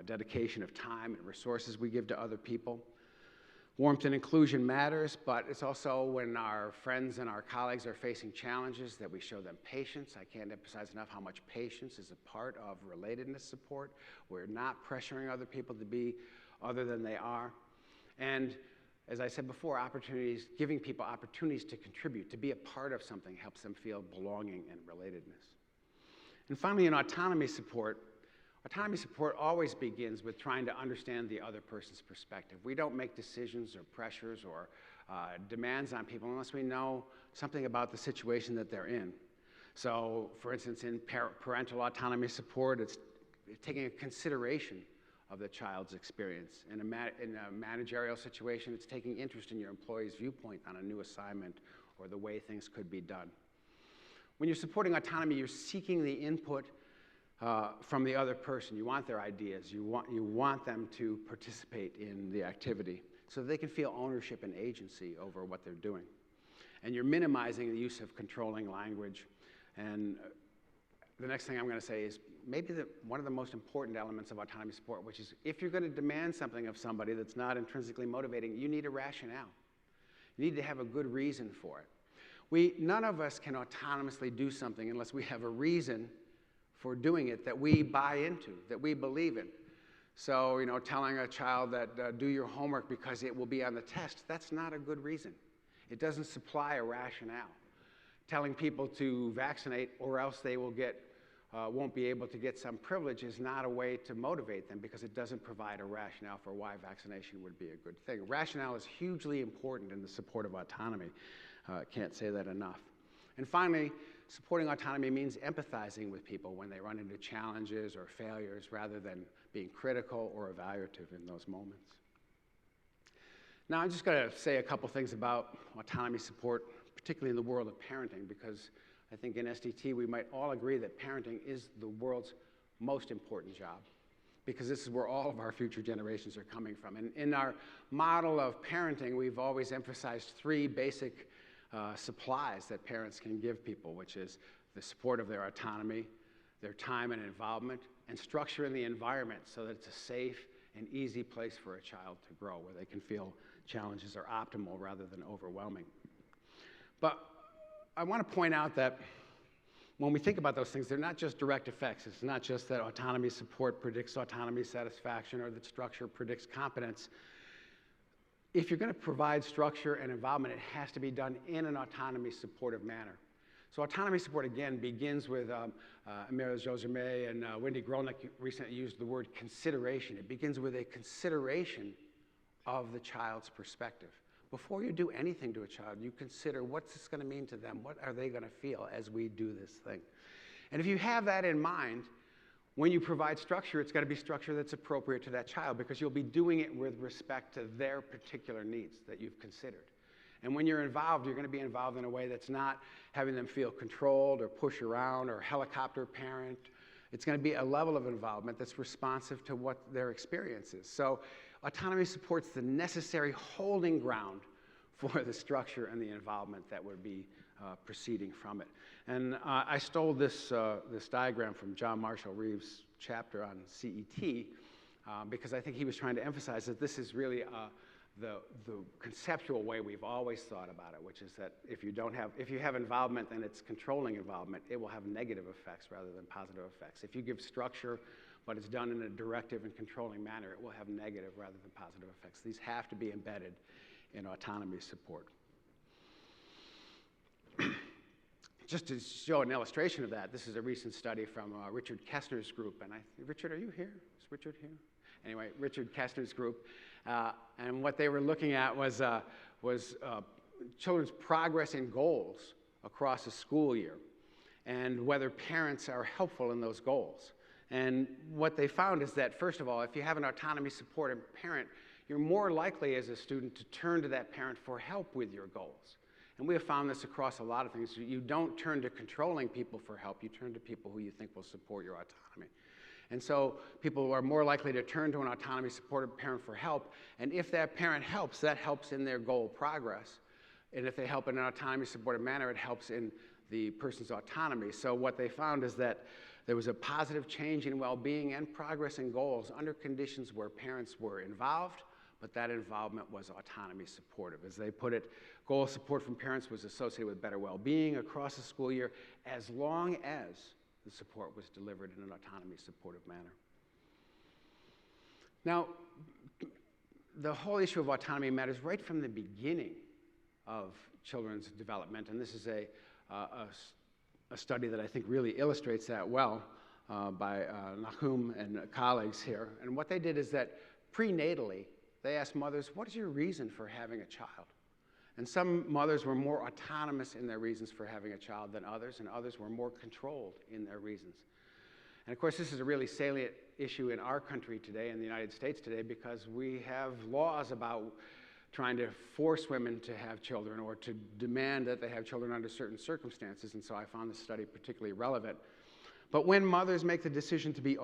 dedication of time and resources we give to other people. Warmth and inclusion matters, but it's also when our friends and our colleagues are facing challenges that we show them patience. I can't emphasize enough how much patience is a part of relatedness support. We're not pressuring other people to be other than they are. And as I said before, giving people opportunities to contribute, to be a part of something, helps them feel belonging and relatedness. And finally, in autonomy support always begins with trying to understand the other person's perspective. We don't make decisions or pressures or demands on people unless we know something about the situation that they're in. So, for instance, in parental autonomy support, it's taking a consideration of the child's experience. In a managerial situation, it's taking interest in your employee's viewpoint on a new assignment or the way things could be done. When you're supporting autonomy, you're seeking the input from the other person. You want their ideas. You want them to participate in the activity so that they can feel ownership and agency over what they're doing. And you're minimizing the use of controlling language. And the next thing I'm going to say is maybe one of the most important elements of autonomy support, which is if you're going to demand something of somebody that's not intrinsically motivating, you need a rationale. You need to have a good reason for it. None of us can autonomously do something unless we have a reason for doing it that we buy into, that we believe in. So, telling a child that do your homework because it will be on the test, that's not a good reason. It doesn't supply a rationale. Telling people to vaccinate or else they will won't be able to get some privilege is not a way to motivate them, because it doesn't provide a rationale for why vaccination would be a good thing. Rationale is hugely important in the support of autonomy. Can't say that enough. And finally, supporting autonomy means empathizing with people when they run into challenges or failures, rather than being critical or evaluative in those moments. Now, I'm just going to say a couple things about autonomy support, particularly in the world of parenting, because I think in SDT we might all agree that parenting is the world's most important job. because this is where all of our future generations are coming from. And in our model of parenting, we've always emphasized three basic supplies that parents can give people, which is the support of their autonomy, their time and involvement, and structure in the environment so that it's a safe and easy place for a child to grow, where they can feel challenges are optimal rather than overwhelming. But I want to point out that when we think about those things, they're not just direct effects. It's not just that autonomy support predicts autonomy satisfaction or that structure predicts competence. If you're going to provide structure and involvement, it has to be done in an autonomy supportive manner. So autonomy support, again, begins with Emile Josemé and Wendy Grolnick recently used the word consideration. It begins with a consideration of the child's perspective. Before you do anything to a child, you consider what's this going to mean to them? What are they going to feel as we do this thing? And if you have that in mind, when you provide structure, it's got to be structure that's appropriate to that child, because you'll be doing it with respect to their particular needs that you've considered. And when you're involved, you're going to be involved in a way that's not having them feel controlled or push around or helicopter parent. It's going to be a level of involvement that's responsive to what their experience is. So autonomy supports the necessary holding ground for the structure and the involvement that would be proceeding from it. And I stole this diagram from John Marshall Reeves' chapter on CET because I think he was trying to emphasize that this is really the conceptual way we've always thought about it, which is that if you have involvement and it's controlling involvement, it will have negative effects rather than positive effects. If you give structure, but it's done in a directive and controlling manner, it will have negative rather than positive effects. These have to be embedded in autonomy support. Just to show an illustration of that, this is a recent study from Richard Kessner's group. And Richard, are you here? Is Richard here? Anyway, Richard Kessner's group. And what they were looking at was children's progress in goals across a school year and whether parents are helpful in those goals. And what they found is that, first of all, if you have an autonomy supportive parent, you're more likely as a student to turn to that parent for help with your goals. And we have found this across a lot of things. You don't turn to controlling people for help. You turn to people who you think will support your autonomy. And so people are more likely to turn to an autonomy supportive parent for help. And if that parent helps, that helps in their goal progress. And if they help in an autonomy supportive manner, it helps in the person's autonomy. So what they found is that there was a positive change in well-being and progress in goals under conditions where parents were involved, but that involvement was autonomy supportive. As they put it, goal support from parents was associated with better well-being across the school year as long as the support was delivered in an autonomy supportive manner. Now, the whole issue of autonomy matters right from the beginning of children's development, and this is a study that I think really illustrates that well by Nahum and colleagues here. And what they did is that prenatally, they asked mothers, what is your reason for having a child? And some mothers were more autonomous in their reasons for having a child than others, and others were more controlled in their reasons. And of course, this is a really salient issue in our country today, in the United States today, because we have laws about trying to force women to have children or to demand that they have children under certain circumstances, and so I found this study particularly relevant. But when mothers make the decision to be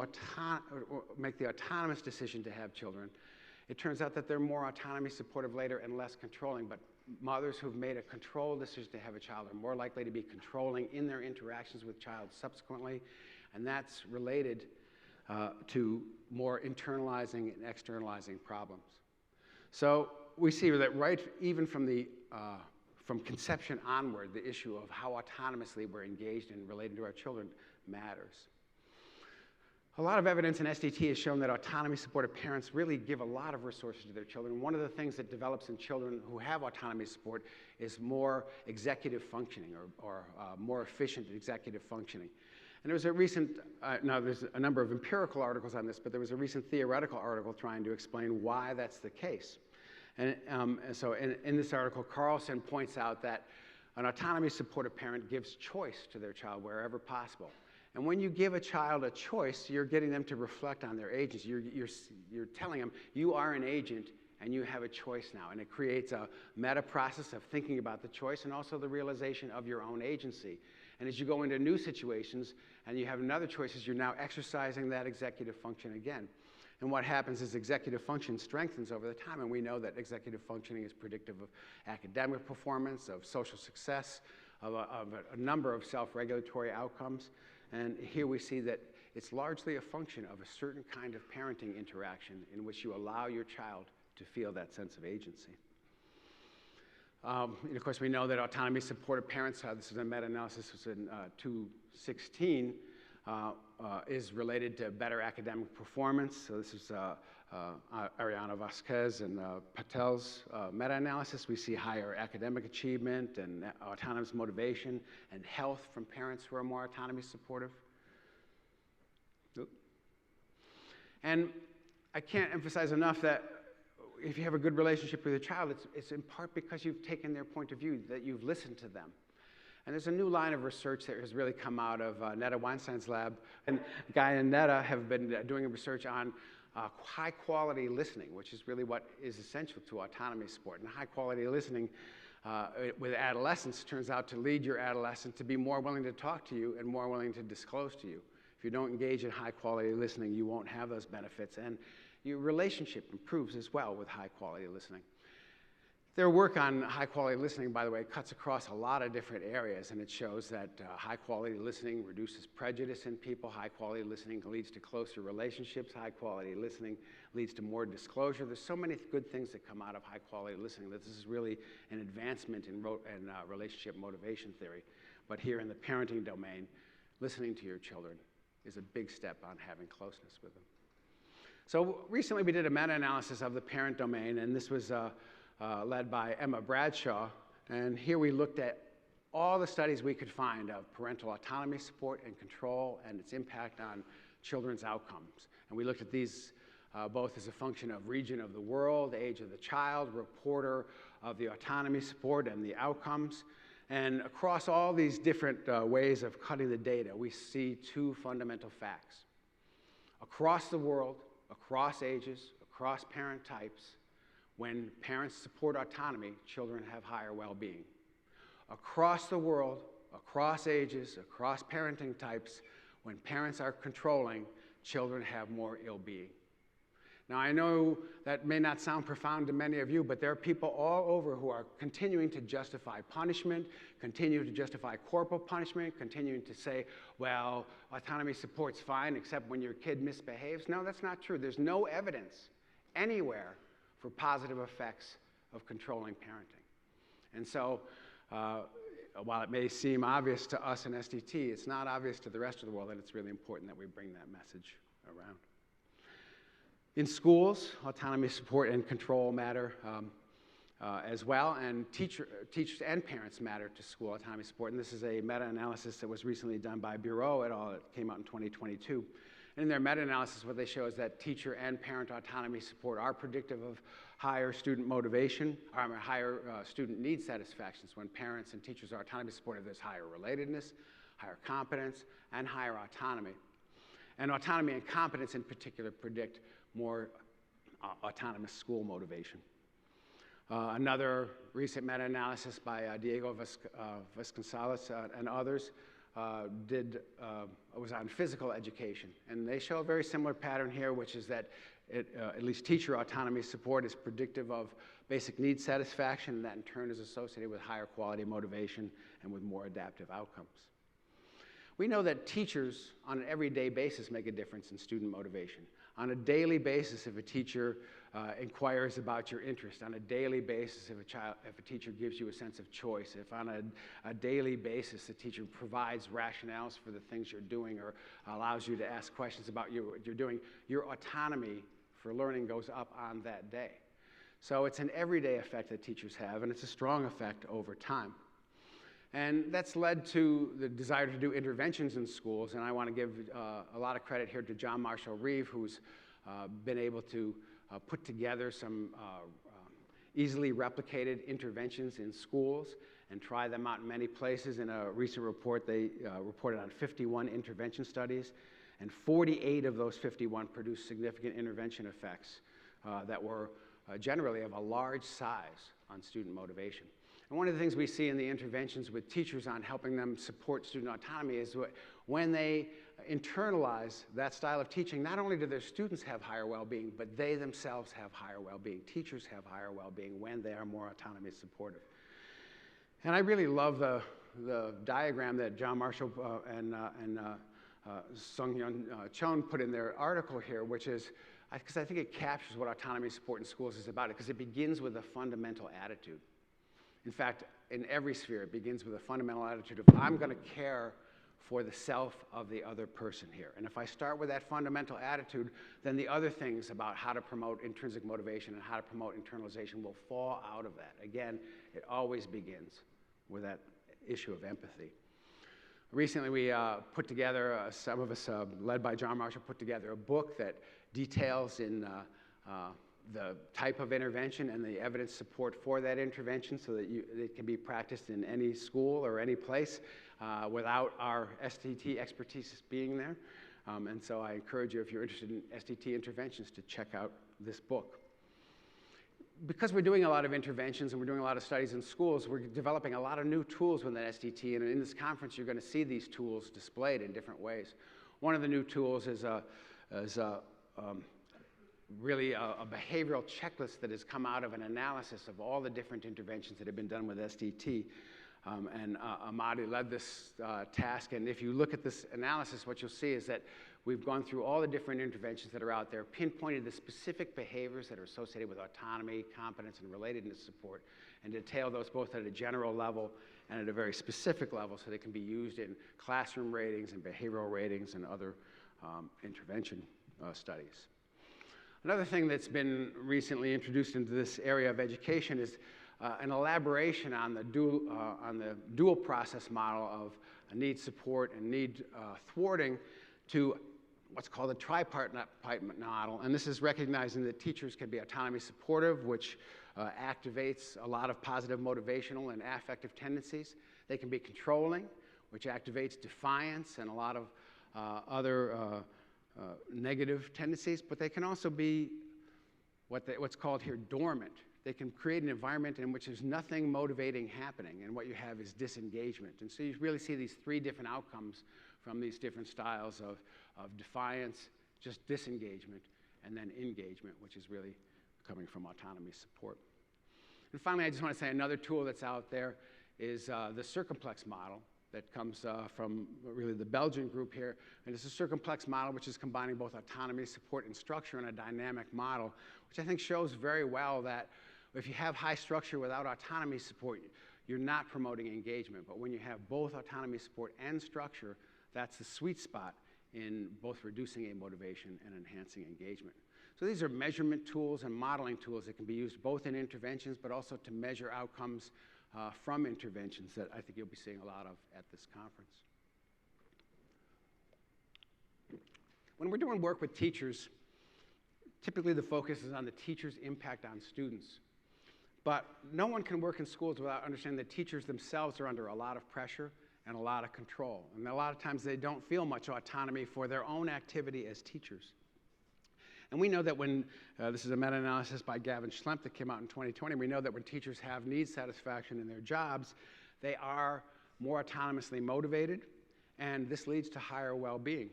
make the autonomous decision to have children, it turns out that they're more autonomy supportive later and less controlling. But mothers who've made a controlled decision to have a child are more likely to be controlling in their interactions with child subsequently, and that's related to more internalizing and externalizing problems. So we see that right even from conception onward, the issue of how autonomously we're engaged in relating to our children matters. A lot of evidence in SDT has shown that autonomy-supportive parents really give a lot of resources to their children. One of the things that develops in children who have autonomy support is more executive functioning or more efficient executive functioning. And there was a recent, now there's a number of empirical articles on this, but there was a recent theoretical article trying to explain why that's the case. And so in this article, Carlson points out that an autonomy-supportive parent gives choice to their child wherever possible. And when you give a child a choice, you're getting them to reflect on their agency. You're telling them, you are an agent and you have a choice now. And it creates a meta process of thinking about the choice and also the realization of your own agency. And as you go into new situations and you have another choices, you're now exercising that executive function again. And what happens is executive function strengthens over the time, and we know that executive functioning is predictive of academic performance, of social success, of a number of self-regulatory outcomes. And here we see that it's largely a function of a certain kind of parenting interaction in which you allow your child to feel that sense of agency. And of course, we know that autonomy supported parents, this is a meta-analysis, was in 2016, is related to better academic performance. So this is Ariana Vasquez and Patel's meta-analysis. We see higher academic achievement and autonomous motivation and health from parents who are more autonomy supportive. And I can't emphasize enough that if you have a good relationship with your child, it's in part because you've taken their point of view, that you've listened to them. And there's a new line of research that has really come out of Netta Weinstein's lab. And Guy and Netta have been doing research on high-quality listening, which is really what is essential to autonomy support. And high-quality listening with adolescents turns out to lead your adolescent to be more willing to talk to you and more willing to disclose to you. If you don't engage in high-quality listening, you won't have those benefits. And your relationship improves as well with high-quality listening. Their work on high-quality listening, by the way, cuts across a lot of different areas, and it shows that high-quality listening reduces prejudice in people. High-quality listening leads to closer relationships. High-quality listening leads to more disclosure. There's so many good things that come out of high-quality listening that this is really an advancement in relationship motivation theory. But here in the parenting domain, listening to your children is a big step on having closeness with them. So recently we did a meta-analysis of the parent domain, and this was led by Emma Bradshaw. And here we looked at all the studies we could find of parental autonomy support and control and its impact on children's outcomes. And we looked at these both as a function of region of the world, age of the child, reporter of the autonomy support and the outcomes. And across all these different ways of cutting the data, we see two fundamental facts. Across the world, across ages, across parent types, when parents support autonomy, children have higher well-being. Across the world, across ages, across parenting types, when parents are controlling, children have more ill-being. Now, I know that may not sound profound to many of you, but there are people all over who are continuing to justify punishment, continue to justify corporal punishment, continuing to say, well, autonomy support's fine except when your kid misbehaves. No, that's not true. There's no evidence anywhere for positive effects of controlling parenting. And so, while it may seem obvious to us in SDT, it's not obvious to the rest of the world, and it's really important that we bring that message around. In schools, autonomy support and control matter as well, and teachers and parents matter to school autonomy support. And this is a meta-analysis that was recently done by Bureau et al. It came out in 2022. And in their meta-analysis, what they show is that teacher and parent autonomy support are predictive of higher student motivation, or higher student need satisfactions. When parents and teachers are autonomy supportive, there's higher relatedness, higher competence, and higher autonomy. And autonomy and competence in particular predict more autonomous school motivation. Another recent meta-analysis by Diego Vasconcelos and others was on physical education. And they show a very similar pattern here, which is that at least teacher autonomy support is predictive of basic need satisfaction, and that in turn is associated with higher quality motivation and with more adaptive outcomes. We know that teachers on an everyday basis make a difference in student motivation. On a daily basis, if a teacher inquires about your interest, on a daily basis, if a teacher gives you a sense of choice, if on a daily basis a teacher provides rationales for the things you're doing or allows you to ask questions about what you're doing, your autonomy for learning goes up on that day. So it's an everyday effect that teachers have, and it's a strong effect over time. And that's led to the desire to do interventions in schools, and I want to give a lot of credit here to John Marshall Reeve, who's been able to put together some easily replicated interventions in schools and try them out in many places. In a recent report, they reported on 51 intervention studies, and 48 of those 51 produced significant intervention effects that were generally of a large size on student motivation. And one of the things we see in the interventions with teachers on helping them support student autonomy is when they internalize that style of teaching, not only do their students have higher well-being, but they themselves have higher well-being. Teachers have higher well-being when they are more autonomy supportive. And I really love the diagram that John Marshall and Sung-Hyun Chon put in their article here, which is, because I think it captures what autonomy support in schools is about, because it begins with a fundamental attitude. In fact, in every sphere, it begins with a fundamental attitude of, I'm going to care for the self of the other person here. And if I start with that fundamental attitude, then the other things about how to promote intrinsic motivation and how to promote internalization will fall out of that. Again, it always begins with that issue of empathy. Recently, we put together, some of us, led by John Marshall, put together a book that details in the type of intervention and the evidence support for that intervention so that it can be practiced in any school or any place without our SDT expertise being there. And so I encourage you, if you're interested in SDT interventions, to check out this book. Because we're doing a lot of interventions and we're doing a lot of studies in schools, we're developing a lot of new tools with that SDT, and in this conference you're going to see these tools displayed in different ways. One of the new tools is really a behavioral checklist that has come out of an analysis of all the different interventions that have been done with SDT. And Amadi led this task, and if you look at this analysis, what you'll see is that we've gone through all the different interventions that are out there, pinpointed the specific behaviors that are associated with autonomy, competence, and relatedness support, and detail those both at a general level and at a very specific level so they can be used in classroom ratings and behavioral ratings and other intervention studies. Another thing that's been recently introduced into this area of education is an elaboration on the dual process model of need support and need thwarting to what's called a tripartite model. And this is recognizing that teachers can be autonomy supportive, which activates a lot of positive motivational and affective tendencies. They can be controlling, which activates defiance and a lot of other negative tendencies, but they can also be what's called here dormant. They can create an environment in which there's nothing motivating happening, and what you have is disengagement. And so you really see these three different outcomes from these different styles of defiance, just disengagement, and then engagement, which is really coming from autonomy support. And finally, I just want to say another tool that's out there is the circumplex model that comes from really the Belgian group here. And it's a circumplex model which is combining both autonomy, support, and structure in a dynamic model, which I think shows very well that if you have high structure without autonomy support, you're not promoting engagement. But when you have both autonomy support and structure, that's the sweet spot in both reducing amotivation and enhancing engagement. So these are measurement tools and modeling tools that can be used both in interventions but also to measure outcomes from interventions that I think you'll be seeing a lot of at this conference. When we're doing work with teachers, typically the focus is on the teacher's impact on students. But no one can work in schools without understanding that teachers themselves are under a lot of pressure and a lot of control. And a lot of times they don't feel much autonomy for their own activity as teachers. And we know that when, this is a meta-analysis by Gavin Schlempp that came out in 2020, we know that when teachers have needs satisfaction in their jobs, they are more autonomously motivated, and this leads to higher well-being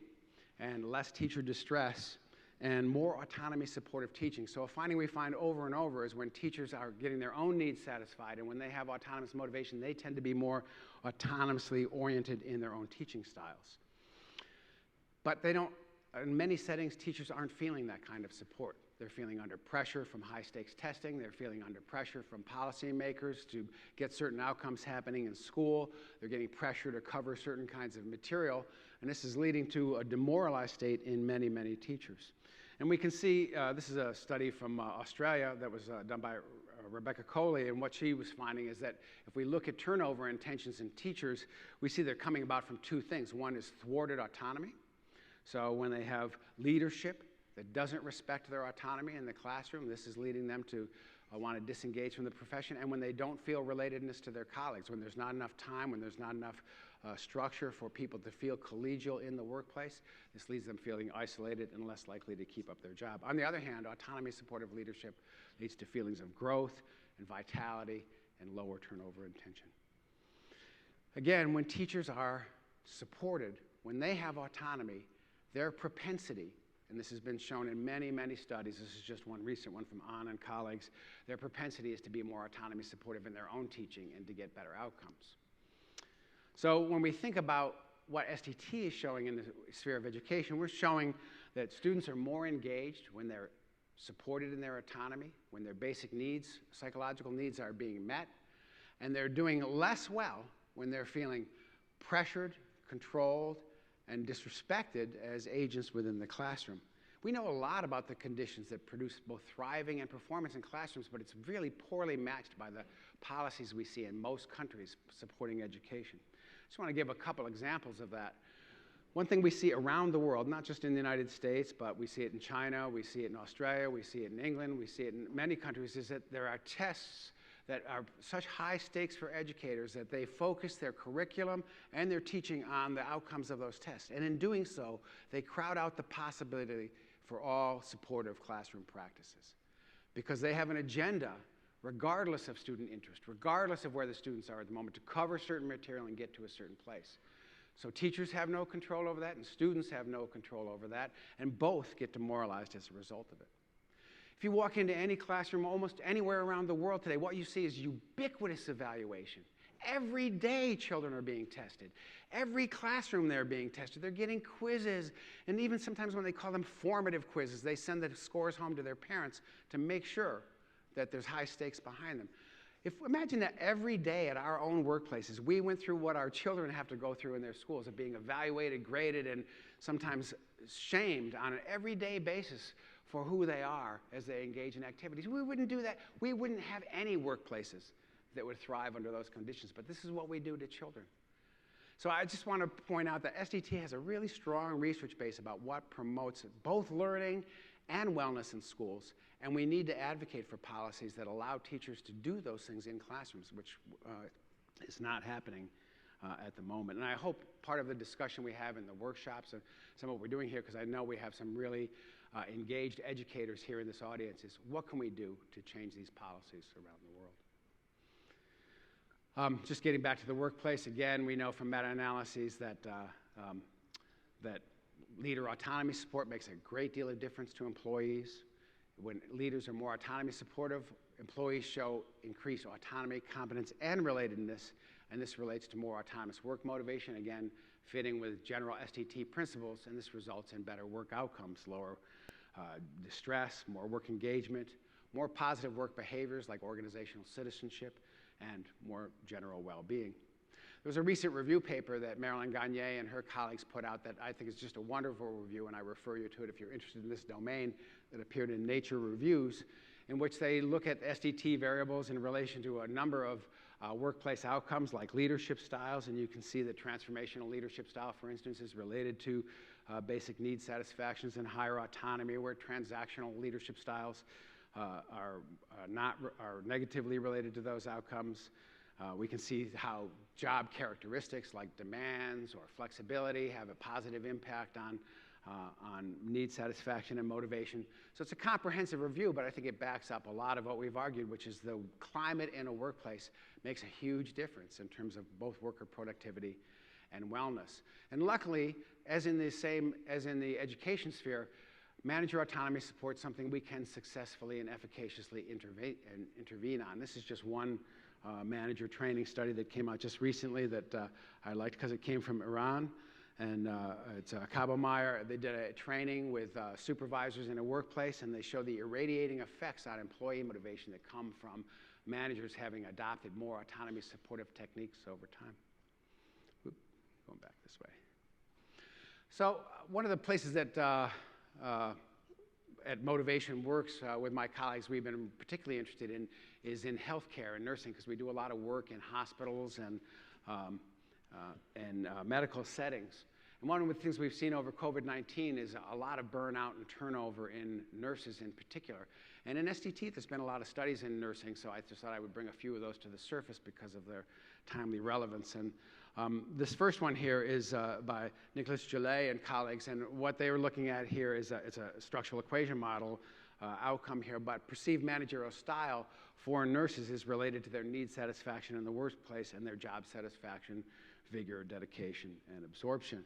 and less teacher distress and more autonomy supportive teaching. So a finding we find over and over is when teachers are getting their own needs satisfied and when they have autonomous motivation, they tend to be more autonomously oriented in their own teaching styles. But they don't, in many settings, teachers aren't feeling that kind of support. They're feeling under pressure from high-stakes testing. They're feeling under pressure from policymakers to get certain outcomes happening in school. They're getting pressure to cover certain kinds of material. And this is leading to a demoralized state in many, many teachers. And we can see, this is a study from Australia that was done by Rebecca Coley, and what she was finding is that if we look at turnover intentions in teachers, we see they're coming about from two things. One is thwarted autonomy. So when they have leadership that doesn't respect their autonomy in the classroom, this is leading them to want to disengage from the profession. And when they don't feel relatedness to their colleagues, when there's not enough time, when there's not enough structure for people to feel collegial in the workplace, this leaves them feeling isolated and less likely to keep up their job. On the other hand, autonomy supportive leadership leads to feelings of growth and vitality and lower turnover and tension. Again, when teachers are supported, when they have autonomy, their propensity, and this has been shown in many, many studies, this is just one recent one from Anna and colleagues, their propensity is to be more autonomy supportive in their own teaching and to get better outcomes. So when we think about what SDT is showing in the sphere of education, we're showing that students are more engaged when they're supported in their autonomy, when their basic needs, psychological needs are being met, and they're doing less well when they're feeling pressured, controlled, and disrespected as agents within the classroom. We know a lot about the conditions that produce both thriving and performance in classrooms, but it's really poorly matched by the policies we see in most countries supporting education. I just want to give a couple examples of that. One thing we see around the world, not just in the United States, but we see it in China, we see it in Australia, we see it in England, we see it in many countries, is that there are tests that are such high stakes for educators that they focus their curriculum and their teaching on the outcomes of those tests. And in doing so, they crowd out the possibility for all supportive classroom practices, because they have an agenda, regardless of student interest, regardless of where the students are at the moment, to cover certain material and get to a certain place. So teachers have no control over that, and students have no control over that, and both get demoralized as a result of it. If you walk into any classroom almost anywhere around the world today, what you see is ubiquitous evaluation. Every day children are being tested. Every classroom they're being tested. They're getting quizzes, and even sometimes when they call them formative quizzes, they send the scores home to their parents to make sure that there's high stakes behind them. Imagine that every day at our own workplaces, we went through what our children have to go through in their schools of being evaluated, graded, and sometimes shamed on an everyday basis for who they are as they engage in activities. We wouldn't do that. We wouldn't have any workplaces that would thrive under those conditions, but this is what we do to children. So I just want to point out that SDT has a really strong research base about what promotes both learning and wellness in schools, and we need to advocate for policies that allow teachers to do those things in classrooms, which is not happening at the moment. And I hope part of the discussion we have in the workshops and some of what we're doing here, because I know we have some really engaged educators here in this audience, is what can we do to change these policies around the world? Just getting back to the workplace, again, we know from meta-analyses that leader autonomy support makes a great deal of difference to employees. When leaders are more autonomy supportive, employees show increased autonomy, competence, and relatedness, and this relates to more autonomous work motivation, again, fitting with general SDT principles, and this results in better work outcomes, lower distress, more work engagement, more positive work behaviors like organizational citizenship, and more general well-being. There was a recent review paper that Marilyn Gagne and her colleagues put out that I think is just a wonderful review, and I refer you to it if you're interested in this domain, that appeared in Nature Reviews, in which they look at SDT variables in relation to a number of workplace outcomes like leadership styles, and you can see that transformational leadership style, for instance, is related to basic need satisfactions and higher autonomy, where transactional leadership styles are negatively related to those outcomes. We can see how job characteristics like demands or flexibility have a positive impact on need satisfaction and motivation. So it's a comprehensive review, but I think it backs up a lot of what we've argued, which is the climate in a workplace makes a huge difference in terms of both worker productivity and wellness. And luckily, as in the education sphere, manager autonomy supports something we can successfully and efficaciously intervene on. This is just one manager training study that came out just recently that I liked because it came from Iran. And it's Kaba-Meyer. They did a training with supervisors in a workplace, and they show the irradiating effects on employee motivation that come from managers having adopted more autonomy supportive techniques over time. Going back this way. So one of the places that at Motivation Works with my colleagues we've been particularly interested in is in healthcare and nursing, because we do a lot of work in hospitals and medical settings. And one of the things we've seen over COVID-19 is a lot of burnout and turnover in nurses in particular. And in SDT, there's been a lot of studies in nursing, so I just thought I would bring a few of those to the surface because of their timely relevance. And this first one here is by Nicholas Gillet and colleagues, and what they were looking at here is it's a structural equation model outcome here, but perceived managerial style for nurses is related to their need satisfaction in the workplace and their job satisfaction, vigor, dedication, and absorption.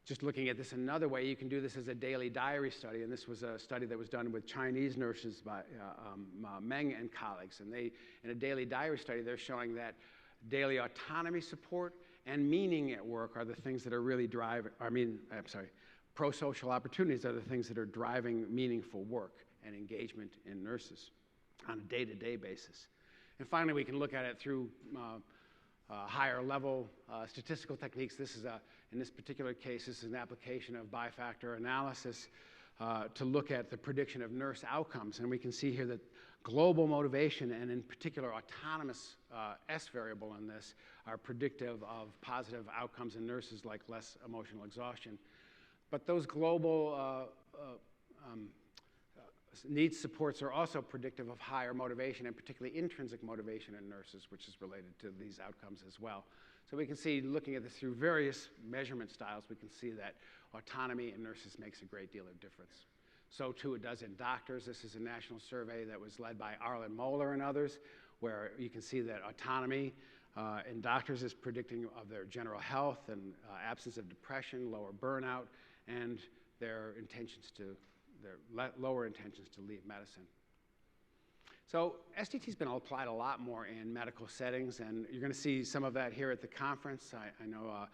Just looking at this another way, you can do this as a daily diary study, and this was a study that was done with Chinese nurses by Meng and colleagues. And they, in a daily diary study, they're showing that daily autonomy support and meaning at work are the things that are really pro-social opportunities are the things that are driving meaningful work and engagement in nurses on a day-to-day basis. And finally, we can look at it through higher level statistical techniques. This is in this particular case, this is an application of bifactor analysis to look at the prediction of nurse outcomes. And we can see here that global motivation, and in particular autonomous S variable in this, are predictive of positive outcomes in nurses like less emotional exhaustion. But those global needs supports are also predictive of higher motivation, and particularly intrinsic motivation in nurses, which is related to these outcomes as well. So we can see, looking at this through various measurement styles, we can see that autonomy in nurses makes a great deal of difference. So too it does in doctors. This is a national survey that was led by Arlen Moeller and others, where you can see that autonomy in doctors is predicting of their general health and absence of depression, lower burnout, and their lower intentions to leave medicine. So SDT has been applied a lot more in medical settings, and you're going to see some of that here at the conference. I know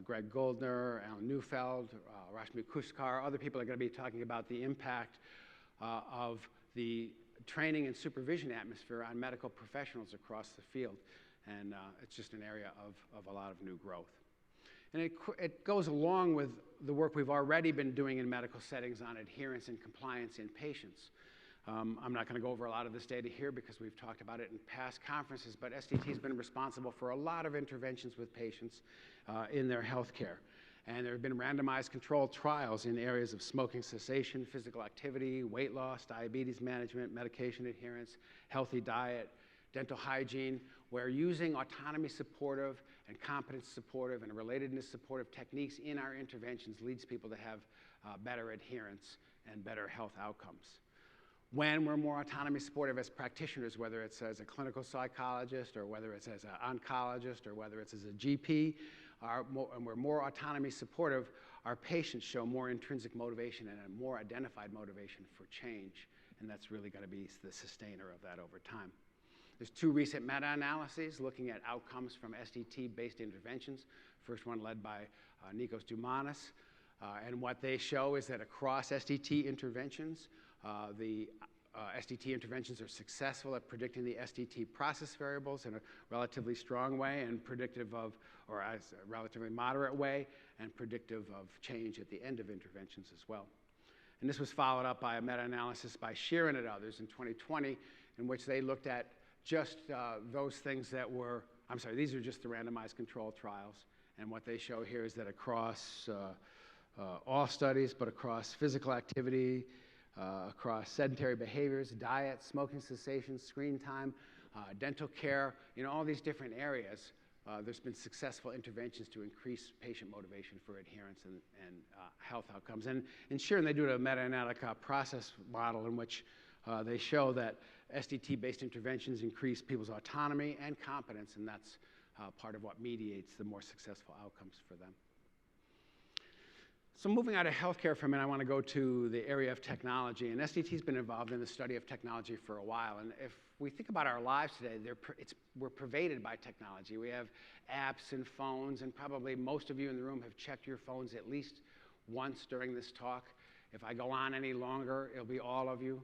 Greg Goldner, Alan Neufeld, Rashmi Kuskar, other people are going to be talking about the impact of the training and supervision atmosphere on medical professionals across the field. And it's just an area of a lot of new growth. And it goes along with the work we've already been doing in medical settings on adherence and compliance in patients. I'm not going to go over a lot of this data here because we've talked about it in past conferences, but SDT has been responsible for a lot of interventions with patients in their health care. And there have been randomized controlled trials in areas of smoking cessation, physical activity, weight loss, diabetes management, medication adherence, healthy diet, dental hygiene, where using autonomy supportive and competence supportive and relatedness supportive techniques in our interventions leads people to have better adherence and better health outcomes. When we're more autonomy supportive as practitioners, whether it's as a clinical psychologist or whether it's as an oncologist or whether it's as a GP, and we're more autonomy supportive, our patients show more intrinsic motivation and a more identified motivation for change, and that's really going to be the sustainer of that over time. There's two recent meta-analyses looking at outcomes from SDT-based interventions. First one led by Nikos Doumanis, and what they show is that across SDT interventions, the SDT interventions are successful at predicting the SDT process variables in a relatively strong way and predictive of, or as a relatively moderate way, and predictive of change at the end of interventions as well. And this was followed up by a meta-analysis by Sheeran and others in 2020, in which they looked at just those things that were, these are just the randomized control trials. And what they show here is that across all studies, but across physical activity, across sedentary behaviors, diet, smoking cessation, screen time, dental care, all these different areas, there's been successful interventions to increase patient motivation for adherence and health outcomes. And in Sheeran, they do a meta-analytic process model in which they show that SDT-based interventions increase people's autonomy and competence, and that's part of what mediates the more successful outcomes for them. So moving out of healthcare for a minute, I want to go to the area of technology. And SDT has been involved in the study of technology for a while. And if we think about our lives today, we're pervaded by technology. We have apps and phones, and probably most of you in the room have checked your phones at least once during this talk. If I go on any longer, it'll be all of you.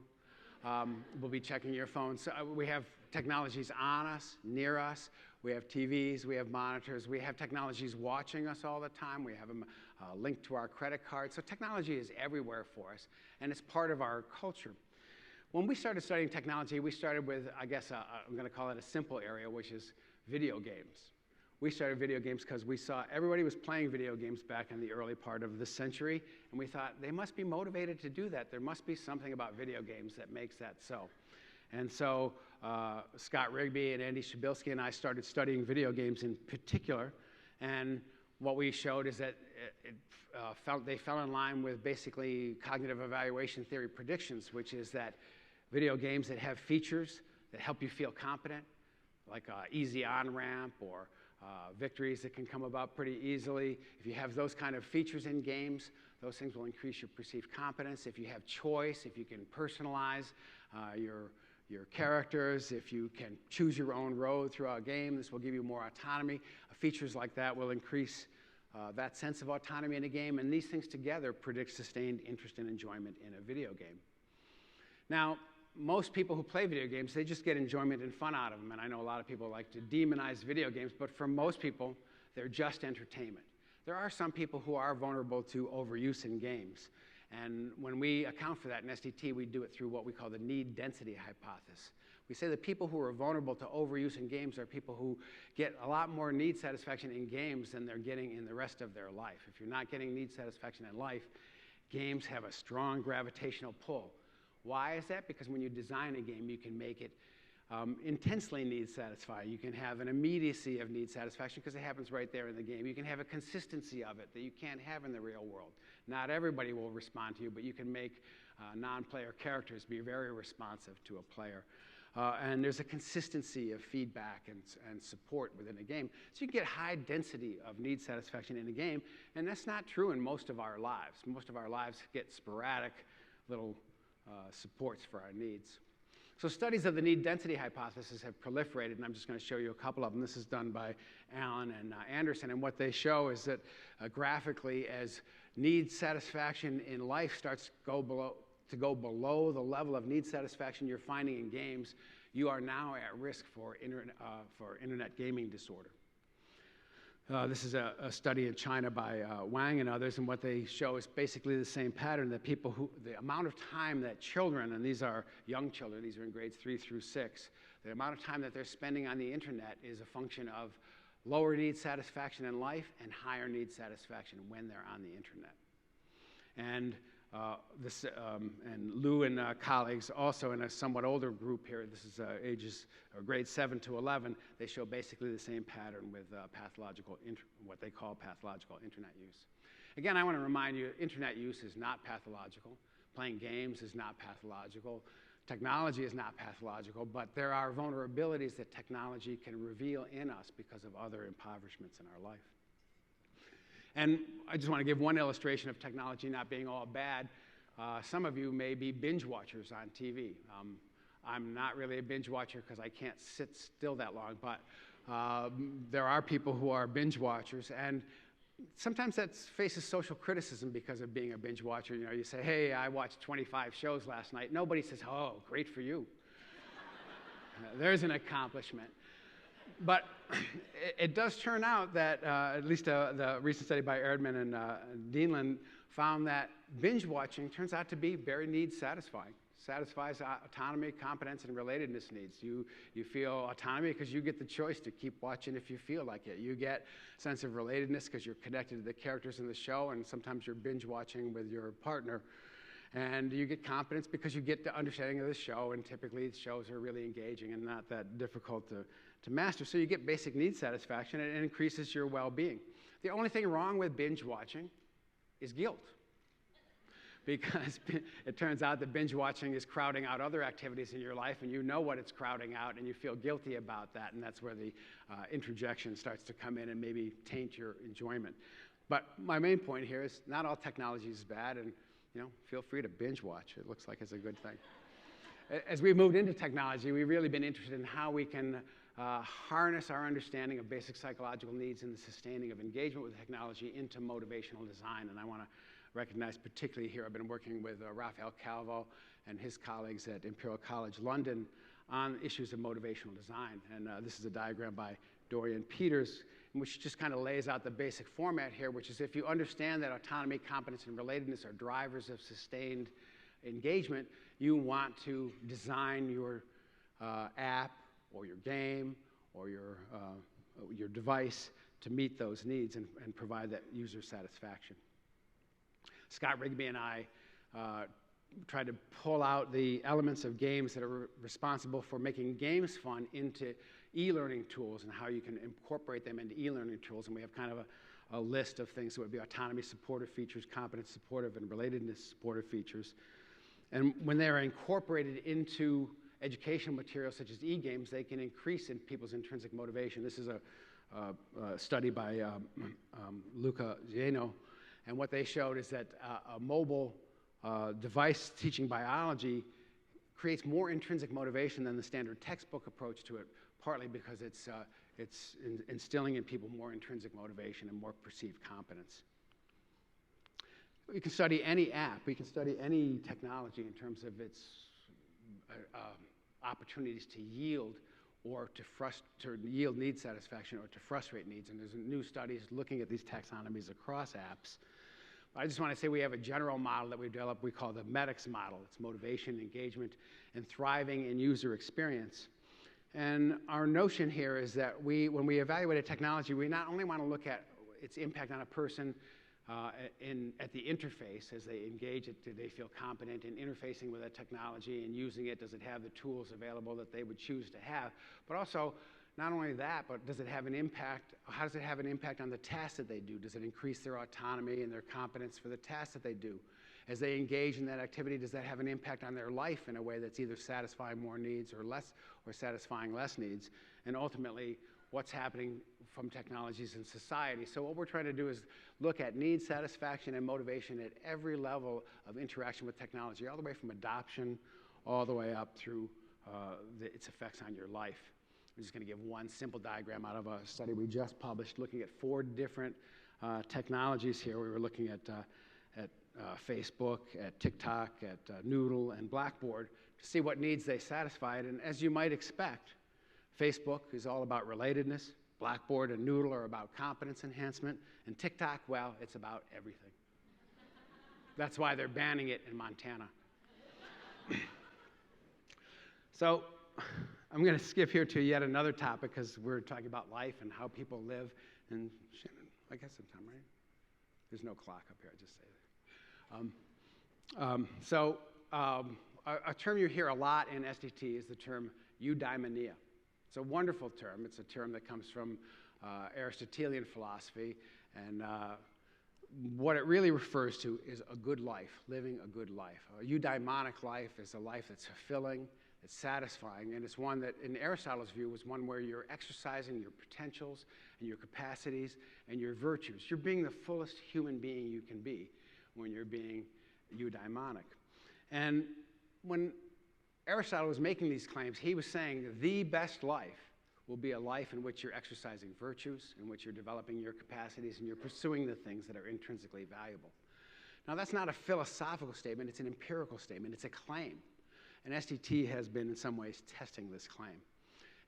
We'll be checking your phones. So we have technologies on us, near us. We have TVs, we have monitors, we have technologies watching us all the time. We have them linked to our credit cards. So technology is everywhere for us, and it's part of our culture. When we started studying technology, we started with, I guess, I'm going to call it a simple area, which is video games. we started video games because we saw everybody was playing video games back in the early part of this century, and we thought they must be motivated to do that. There must be something about video games that makes that so. And so Scott Rigby and Andy Shabilsky and I started studying video games in particular, and what we showed is that they fell in line with basically cognitive evaluation theory predictions, which is that video games that have features that help you feel competent, like easy on-ramp or victories that can come about pretty easily. If you have those kind of features in games, those things will increase your perceived competence. If you have choice, if you can personalize your characters, if you can choose your own road throughout a game, this will give you more autonomy. Features like that will increase that sense of autonomy in a game, and these things together predict sustained interest and enjoyment in a video game. Now, most people who play video games, they just get enjoyment and fun out of them, and I know a lot of people like to demonize video games, but for most people, they're just entertainment. There are some people who are vulnerable to overuse in games, and when we account for that in SDT, we do it through what we call the need density hypothesis. We say that people who are vulnerable to overuse in games are people who get a lot more need satisfaction in games than they're getting in the rest of their life. If you're not getting need satisfaction in life, games have a strong gravitational pull. Why is that? Because when you design a game, you can make it intensely need satisfying. You can have an immediacy of need satisfaction because it happens right there in the game. You can have a consistency of it that you can't have in the real world. Not everybody will respond to you, but you can make non-player characters be very responsive to a player. And there's a consistency of feedback and support within a game. So you can get high density of need satisfaction in a game, and that's not true in most of our lives. Most of our lives get sporadic little supports for our needs. So studies of the need density hypothesis have proliferated, and I'm just going to show you a couple of them. This is done by Allen and Anderson, and what they show is that graphically, as need satisfaction in life starts to go below the level of need satisfaction you're finding in games, you are now at risk for internet gaming disorder. This is a study in China by Wang and others, and what they show is basically the same pattern, that the amount of time that children, and these are young children, these are in grades 3 through 6, the amount of time that they're spending on the internet is a function of lower need satisfaction in life and higher need satisfaction when they're on the internet. And and Liu and colleagues also in a somewhat older group here, this is ages grades 7 to 11, they show basically the same pattern with what they call pathological internet use. Again, I want to remind you, internet use is not pathological. Playing games is not pathological. Technology is not pathological, but there are vulnerabilities that technology can reveal in us because of other impoverishments in our life. And I just want to give one illustration of technology not being all bad. Some of you may be binge watchers on TV. I'm not really a binge watcher because I can't sit still that long, but there are people who are binge watchers, and sometimes that faces social criticism because of being a binge watcher. You know, you say, hey, I watched 25 shows last night. Nobody says, oh, great for you. There's an accomplishment. But it does turn out that, at least the recent study by Erdman and Dienland found that binge watching turns out to be very need satisfying. Satisfies autonomy, competence, and relatedness needs. You feel autonomy because you get the choice to keep watching if you feel like it. You get a sense of relatedness because you're connected to the characters in the show, and sometimes you're binge watching with your partner. And you get competence because you get the understanding of the show, and typically the shows are really engaging and not that difficult to master. So you get basic need satisfaction, and it increases your well-being. The only thing wrong with binge watching is guilt, because it turns out that binge watching is crowding out other activities in your life, and you know what it's crowding out, and you feel guilty about that, and that's where the introjection starts to come in and maybe taint your enjoyment. But my main point here is not all technology is bad, and feel free to binge watch. It looks like it's a good thing. As we moved into technology, we've really been interested in how we can harness our understanding of basic psychological needs and the sustaining of engagement with technology into motivational design. And I want to recognize particularly here, I've been working with Raphael Calvo and his colleagues at Empirical College London on issues of motivational design. And this is a diagram by Dorian Peters, which just kind of lays out the basic format here, which is if you understand that autonomy, competence, and relatedness are drivers of sustained engagement, you want to design your app or your game or your your device to meet those needs and provide that user satisfaction. Scott Rigby and I tried to pull out the elements of games that are responsible for making games fun into e-learning tools and how you can incorporate them into e-learning tools. And we have kind of a list of things that would be autonomy supportive features, competence supportive, and relatedness supportive features. And when they're incorporated into educational materials such as e-games, they can increase in people's intrinsic motivation. This is a study by Eudaimonia, and what they showed is that a mobile device teaching biology creates more intrinsic motivation than the standard textbook approach to it, partly because it's instilling in people more intrinsic motivation and more perceived competence. We can study any app, we can study any technology in terms of its opportunities to yield or to yield need satisfaction or to frustrate needs. And there's new studies looking at these taxonomies across apps. I just want to say we have a general model that we've developed we call the MEDICS model. It's motivation, engagement, and thriving in user experience. And our notion here is that when we evaluate a technology, we not only want to look at its impact on a person at the interface as they engage it, do they feel competent in interfacing with that technology and using it? Does it have the tools available that they would choose to have? But also, not only that, but does it have an impact? How does it have an impact on the tasks that they do? Does it increase their autonomy and their competence for the tasks that they do? As they engage in that activity, does that have an impact on their life in a way that's either satisfying more needs or satisfying less needs? And ultimately, what's happening from technologies in society. So what we're trying to do is look at need satisfaction and motivation at every level of interaction with technology, all the way from adoption, all the way up through its effects on your life. I'm just going to give one simple diagram out of a study we just published looking at 4 different technologies here. We were looking at Facebook, at TikTok, at Noodle, and Blackboard to see what needs they satisfied. And as you might expect, Facebook is all about relatedness. Blackboard and Noodle are about competence enhancement. And TikTok, well, it's about everything. That's why they're banning it in Montana. So I'm going to skip here to yet another topic because we're talking about life and how people live. And Shannon, I guess I'm time, right? There's no clock up here, I just say that. A term you hear a lot in SDT is the term Eudaimonia. It's a wonderful term. It's a term that comes from Aristotelian philosophy, and what it really refers to is a good life, living a good life. A eudaimonic life is a life that's fulfilling, it's satisfying, and it's one that, in Aristotle's view, was one where you're exercising your potentials and your capacities and your virtues. You're being the fullest human being you can be when you're being eudaimonic. And when Aristotle was making these claims, he was saying the best life will be a life in which you're exercising virtues, in which you're developing your capacities, and you're pursuing the things that are intrinsically valuable. Now, that's not a philosophical statement, it's an empirical statement, it's a claim. And SDT has been, in some ways, testing this claim.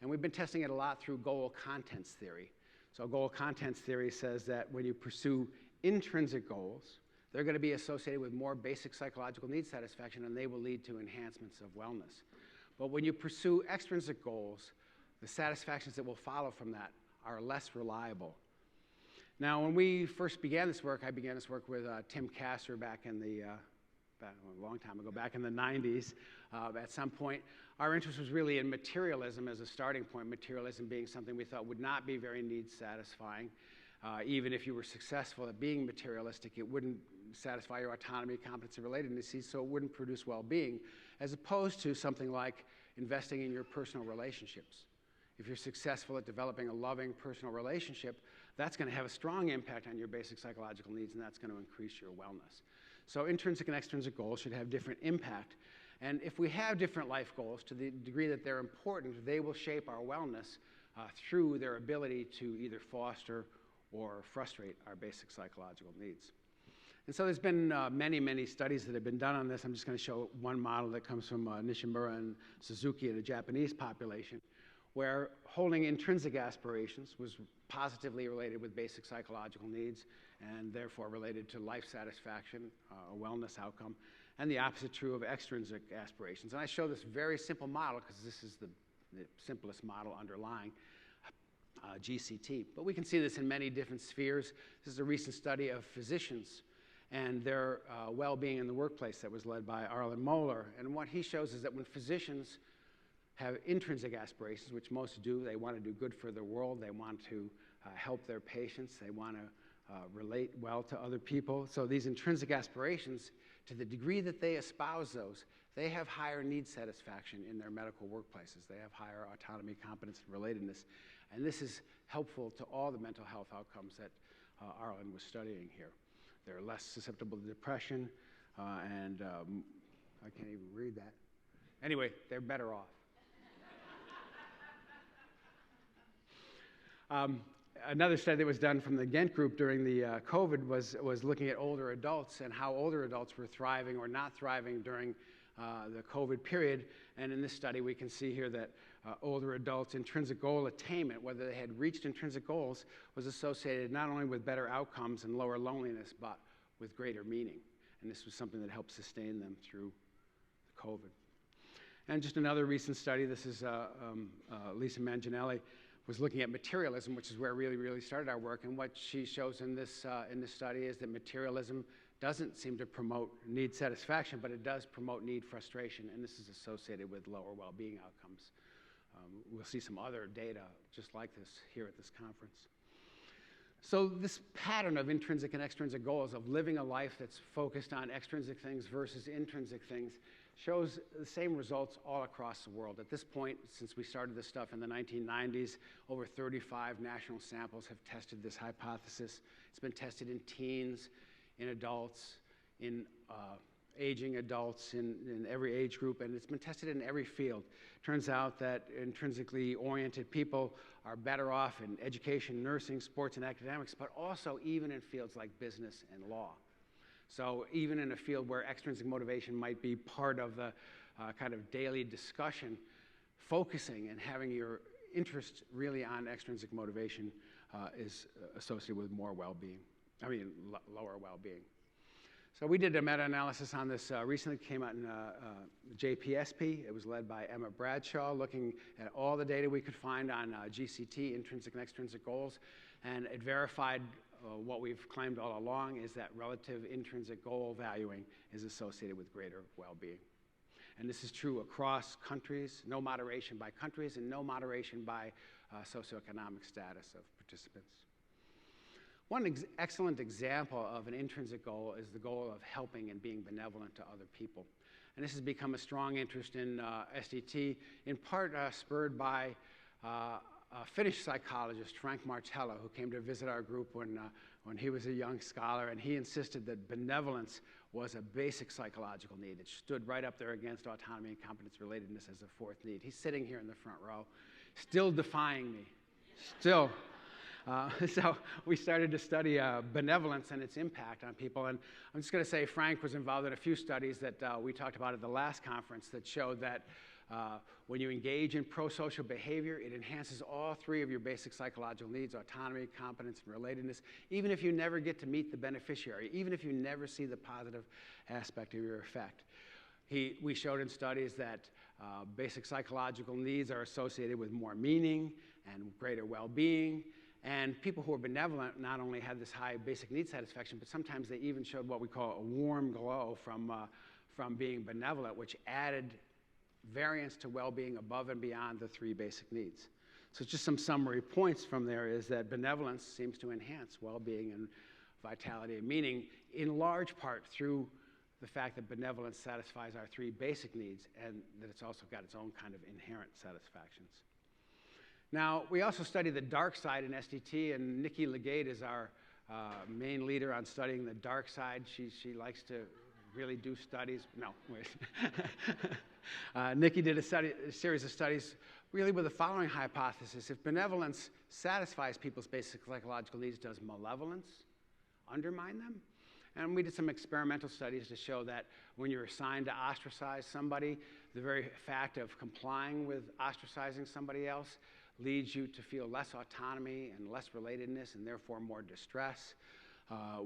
And we've been testing it a lot through goal contents theory. So goal contents theory says that when you pursue intrinsic goals, they're going to be associated with more basic psychological need satisfaction, and they will lead to enhancements of wellness. But when you pursue extrinsic goals, the satisfactions that will follow from that are less reliable. Now, when we first began this work, I began this work with Tim Kasser back in the, a long time ago, back in the 90s. At some point, our interest was really in materialism as a starting point, materialism being something we thought would not be very need satisfying. Even if you were successful at being materialistic, it wouldn't satisfy your autonomy, competence, and relatedness needs, so it wouldn't produce well-being, as opposed to something like investing in your personal relationships. If you're successful at developing a loving personal relationship, that's going to have a strong impact on your basic psychological needs, and that's going to increase your wellness. So intrinsic and extrinsic goals should have different impact. And if we have different life goals, to the degree that they're important, they will shape our wellness through their ability to either foster or frustrate our basic psychological needs. And so there's been many, many studies that have been done on this. I'm just going to show one model that comes from Nishimura and Suzuki in the Japanese population, where holding intrinsic aspirations was positively related with basic psychological needs and therefore related to life satisfaction, a wellness outcome, and the opposite true of extrinsic aspirations. And I show this very simple model because this is the simplest model underlying. GCT. But we can see this in many different spheres. This is a recent study of physicians and their well-being in the workplace that was led by Arlen Moeller. And what he shows is that when physicians have intrinsic aspirations, which most do, they want to do good for the world, they want to help their patients, they want to relate well to other people. So these intrinsic aspirations, to the degree that they espouse those, they have higher need satisfaction in their medical workplaces. They have higher autonomy, competence, and relatedness. And this is helpful to all the mental health outcomes that Arlen was studying here. They're less susceptible to depression, and I can't even read that. Anyway, they're better off. Another study that was done from the Ghent group during the COVID was looking at older adults and how older adults were thriving or not thriving during the COVID period. And in this study, we can see here that older adults' intrinsic goal attainment, whether they had reached intrinsic goals, was associated not only with better outcomes and lower loneliness, but with greater meaning. And this was something that helped sustain them through COVID. And just another recent study, this is Lisa Manginelli, was looking at materialism, which is where really started our work. And what she shows in this study is that materialism doesn't seem to promote need satisfaction, but it does promote need frustration, and this is associated with lower well-being outcomes. We'll see some other data just like this here at this conference. So this pattern of intrinsic and extrinsic goals, of living a life that's focused on extrinsic things versus intrinsic things, shows the same results all across the world. At this point, since we started this stuff in the 1990s, over 35 national samples have tested this hypothesis. It's been tested in teens, in adults, in aging adults, in every age group, and it's been tested in every field. Turns out that intrinsically oriented people are better off in education, nursing, sports, and academics, but also even in fields like business and law. So even in a field where extrinsic motivation might be part of the kind of daily discussion, focusing and having your interest really on extrinsic motivation is associated with more well-being. Lower well-being. So we did a meta-analysis on this recently. It came out in JPSP. It was led by Emma Bradshaw, looking at all the data we could find on GCT, intrinsic and extrinsic goals, and it verified what we've claimed all along, is that relative intrinsic goal valuing is associated with greater well-being. And this is true across countries, no moderation by countries, and no moderation by socioeconomic status of participants. One excellent example of an intrinsic goal is the goal of helping and being benevolent to other people. And this has become a strong interest in SDT, in part spurred by a Finnish psychologist, Frank Martella, who came to visit our group when he was a young scholar, and he insisted that benevolence was a basic psychological need. It stood right up there against autonomy and competence relatedness as a fourth need. He's sitting here in the front row, still defying me, still. So we started to study benevolence and its impact on people. And I'm just going to say Frank was involved in a few studies that we talked about at the last conference that showed that when you engage in pro-social behavior, it enhances all three of your basic psychological needs: autonomy, competence, and relatedness, even if you never get to meet the beneficiary, even if you never see the positive aspect of your effect. We showed in studies that basic psychological needs are associated with more meaning and greater well-being. And people who are benevolent not only had this high basic need satisfaction, but sometimes they even showed what we call a warm glow from being benevolent, which added variance to well-being above and beyond the three basic needs. So just some summary points from there is that benevolence seems to enhance well-being and vitality and meaning, in large part through the fact that benevolence satisfies our three basic needs, and that it's also got its own kind of inherent satisfactions. Now, we also study the dark side in SDT, and Nikki Legate is our main leader on studying the dark side. She likes to really do studies. No, wait. Nikki did a series of studies really with the following hypothesis. If benevolence satisfies people's basic psychological needs, does malevolence undermine them? And we did some experimental studies to show that when you're assigned to ostracize somebody, the very fact of complying with ostracizing somebody else leads you to feel less autonomy and less relatedness and therefore more distress.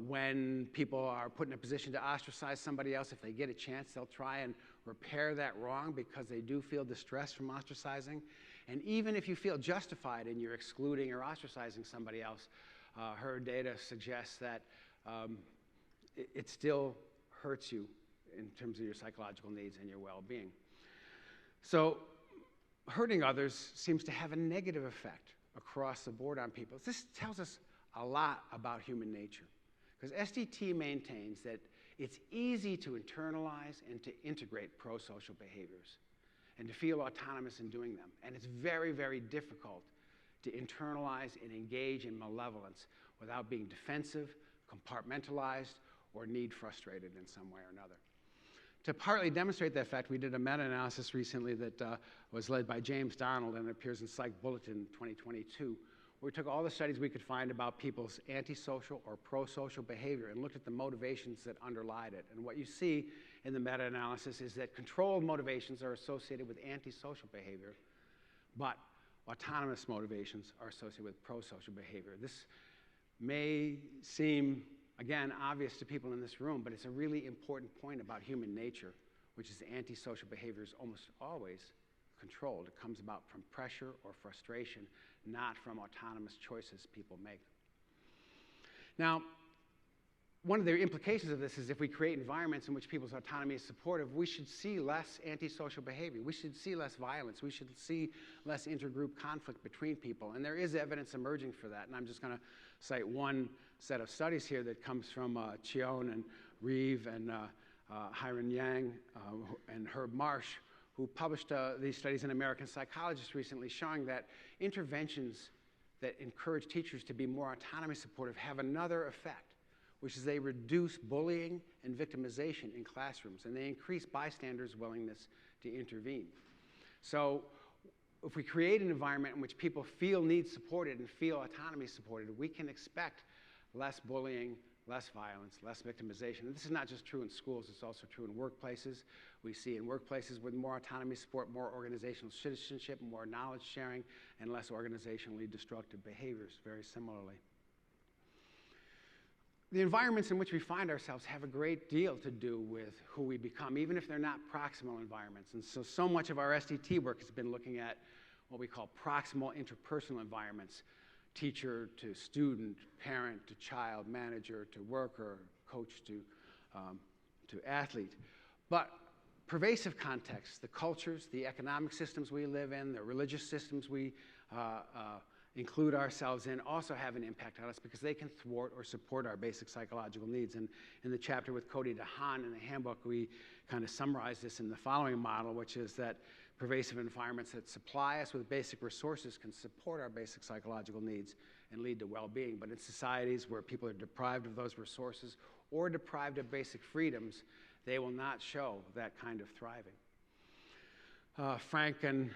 When people are put in a position to ostracize somebody else, if they get a chance, they'll try and repair that wrong because they do feel distress from ostracizing. And even if you feel justified in your excluding or ostracizing somebody else, her data suggests that it still hurts you in terms of your psychological needs and your well-being. So hurting others seems to have a negative effect across the board on people. This tells us a lot about human nature, because SDT maintains that it's easy to internalize and to integrate pro-social behaviors and to feel autonomous in doing them. And it's very, very difficult to internalize and engage in malevolence without being defensive, compartmentalized, or need frustrated in some way or another. To partly demonstrate that fact, we did a meta-analysis recently that was led by James Donald and appears in Psych Bulletin 2022, where we took all the studies we could find about people's antisocial or pro-social behavior and looked at the motivations that underlied it. And what you see in the meta-analysis is that controlled motivations are associated with antisocial behavior, but autonomous motivations are associated with pro-social behavior. This may seem, again, obvious to people in this room, but it's a really important point about human nature, which is antisocial behavior is almost always controlled. It comes about from pressure or frustration, not from autonomous choices people make. Now, one of the implications of this is if we create environments in which people's autonomy is supportive, we should see less antisocial behavior. We should see less violence. We should see less intergroup conflict between people. And there is evidence emerging for that. And I'm just going to cite one set of studies here that comes from Cheon and Reeve and Hiren Yang and Herb Marsh, who published these studies in American Psychologist recently, showing that interventions that encourage teachers to be more autonomy supportive have another effect, which is they reduce bullying and victimization in classrooms, and they increase bystanders' willingness to intervene. So if we create an environment in which people feel needs supported and feel autonomy supported, we can expect less bullying, less violence, less victimization. And this is not just true in schools, it's also true in workplaces. We see in workplaces with more autonomy support, more organizational citizenship, more knowledge sharing, and less organizationally destructive behaviors, very similarly. The environments in which we find ourselves have a great deal to do with who we become, even if they're not proximal environments. And so much of our SDT work has been looking at what we call proximal interpersonal environments, teacher to student, parent to child, manager to worker, coach to athlete. But pervasive contexts, the cultures, the economic systems we live in, the religious systems we include ourselves in also have an impact on us because they can thwart or support our basic psychological needs. And in the chapter with Cody DeHaan in the handbook, we kind of summarize this in the following model, which is that pervasive environments that supply us with basic resources can support our basic psychological needs and lead to well-being. But in societies where people are deprived of those resources or deprived of basic freedoms, they will not show that kind of thriving. Frank and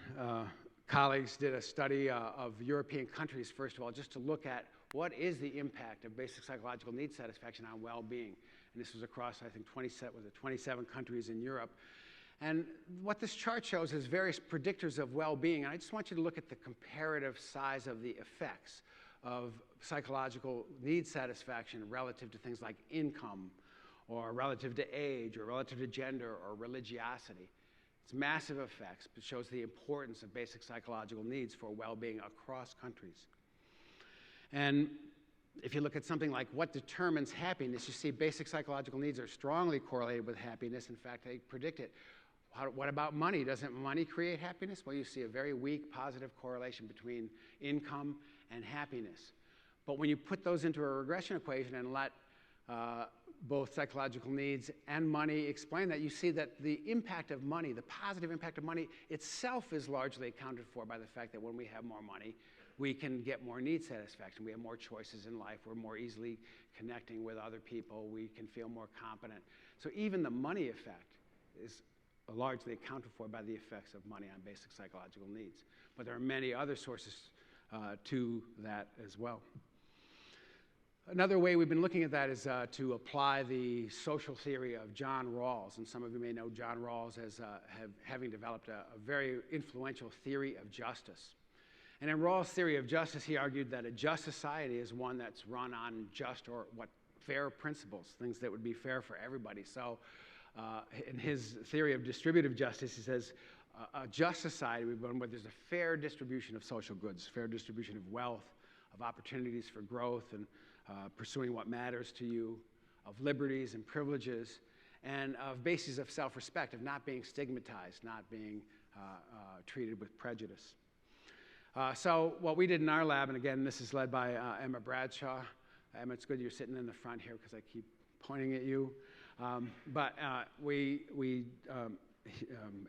colleagues did a study of European countries, first of all, just to look at what is the impact of basic psychological needs satisfaction on well-being. And this was across, I think, 27 countries in Europe. And what this chart shows is various predictors of well-being. And I just want you to look at the comparative size of the effects of psychological needs satisfaction relative to things like income, or relative to age, or relative to gender, or religiosity. It's massive effects, but shows the importance of basic psychological needs for well-being across countries. And if you look at something like what determines happiness, you see basic psychological needs are strongly correlated with happiness. In fact, they predict it. What about money? Doesn't money create happiness? Well, you see a very weak positive correlation between income and happiness. But when you put those into a regression equation and let both psychological needs and money explain that, you see that the impact of money, the positive impact of money itself is largely accounted for by the fact that when we have more money, we can get more need satisfaction. We have more choices in life. We're more easily connecting with other people. We can feel more competent. So even the money effect is largely accounted for by the effects of money on basic psychological needs. But there are many other sources to that as well. Another way we've been looking at that is to apply the social theory of John Rawls. And some of you may know John Rawls as having developed a very influential theory of justice. And in Rawls' theory of justice, he argued that a just society is one that's run on just, or what fair principles, things that would be fair for everybody. So in his theory of distributive justice, he says, a just society would be one where there's a fair distribution of social goods, fair distribution of wealth, of opportunities for growth and pursuing what matters to you, of liberties and privileges, and of bases of self-respect, of not being stigmatized, not being treated with prejudice. So what we did in our lab, and again, this is led by Emma Bradshaw. Emma, it's good you're sitting in the front here because I keep pointing at you.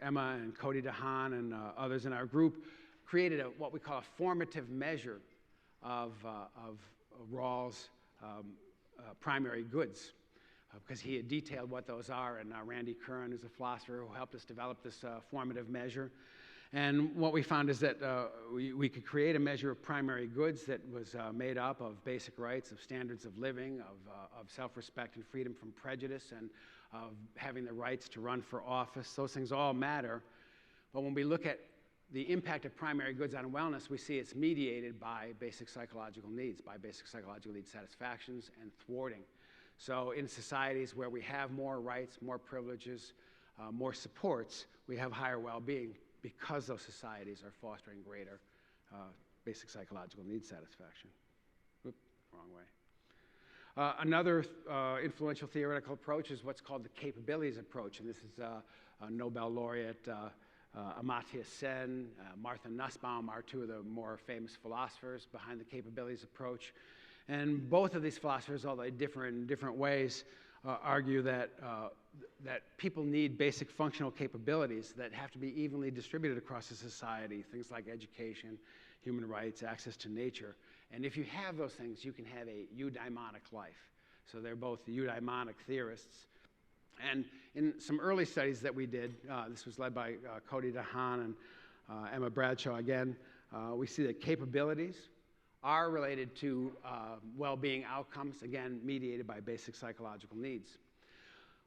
Emma and Cody DeHaan and others in our group created what we call a formative measure of Rawls' primary goods, because he had detailed what those are, and Randy Curran is a philosopher who helped us develop this formative measure. And what we found is that we could create a measure of primary goods that was made up of basic rights, of standards of living, of self-respect and freedom from prejudice, and of having the rights to run for office. Those things all matter. But when we look at the impact of primary goods on wellness, we see it's mediated by basic psychological needs, by basic psychological need satisfactions and thwarting. So in societies where we have more rights, more privileges, more supports, we have higher well-being, because those societies are fostering greater basic psychological need satisfaction. Oops, wrong way. Another influential theoretical approach is what's called the capabilities approach, and this is a Nobel laureate, Amartya Sen, Martha Nussbaum are two of the more famous philosophers behind the capabilities approach. And both of these philosophers, although they differ in different ways, argue that people need basic functional capabilities that have to be evenly distributed across a society, things like education, human rights, access to nature. And if you have those things, you can have a eudaimonic life. So they're both eudaimonic theorists. And in some early studies that we did, this was led by Cody DeHaan and Emma Bradshaw again, we see that capabilities are related to well-being outcomes, again, mediated by basic psychological needs.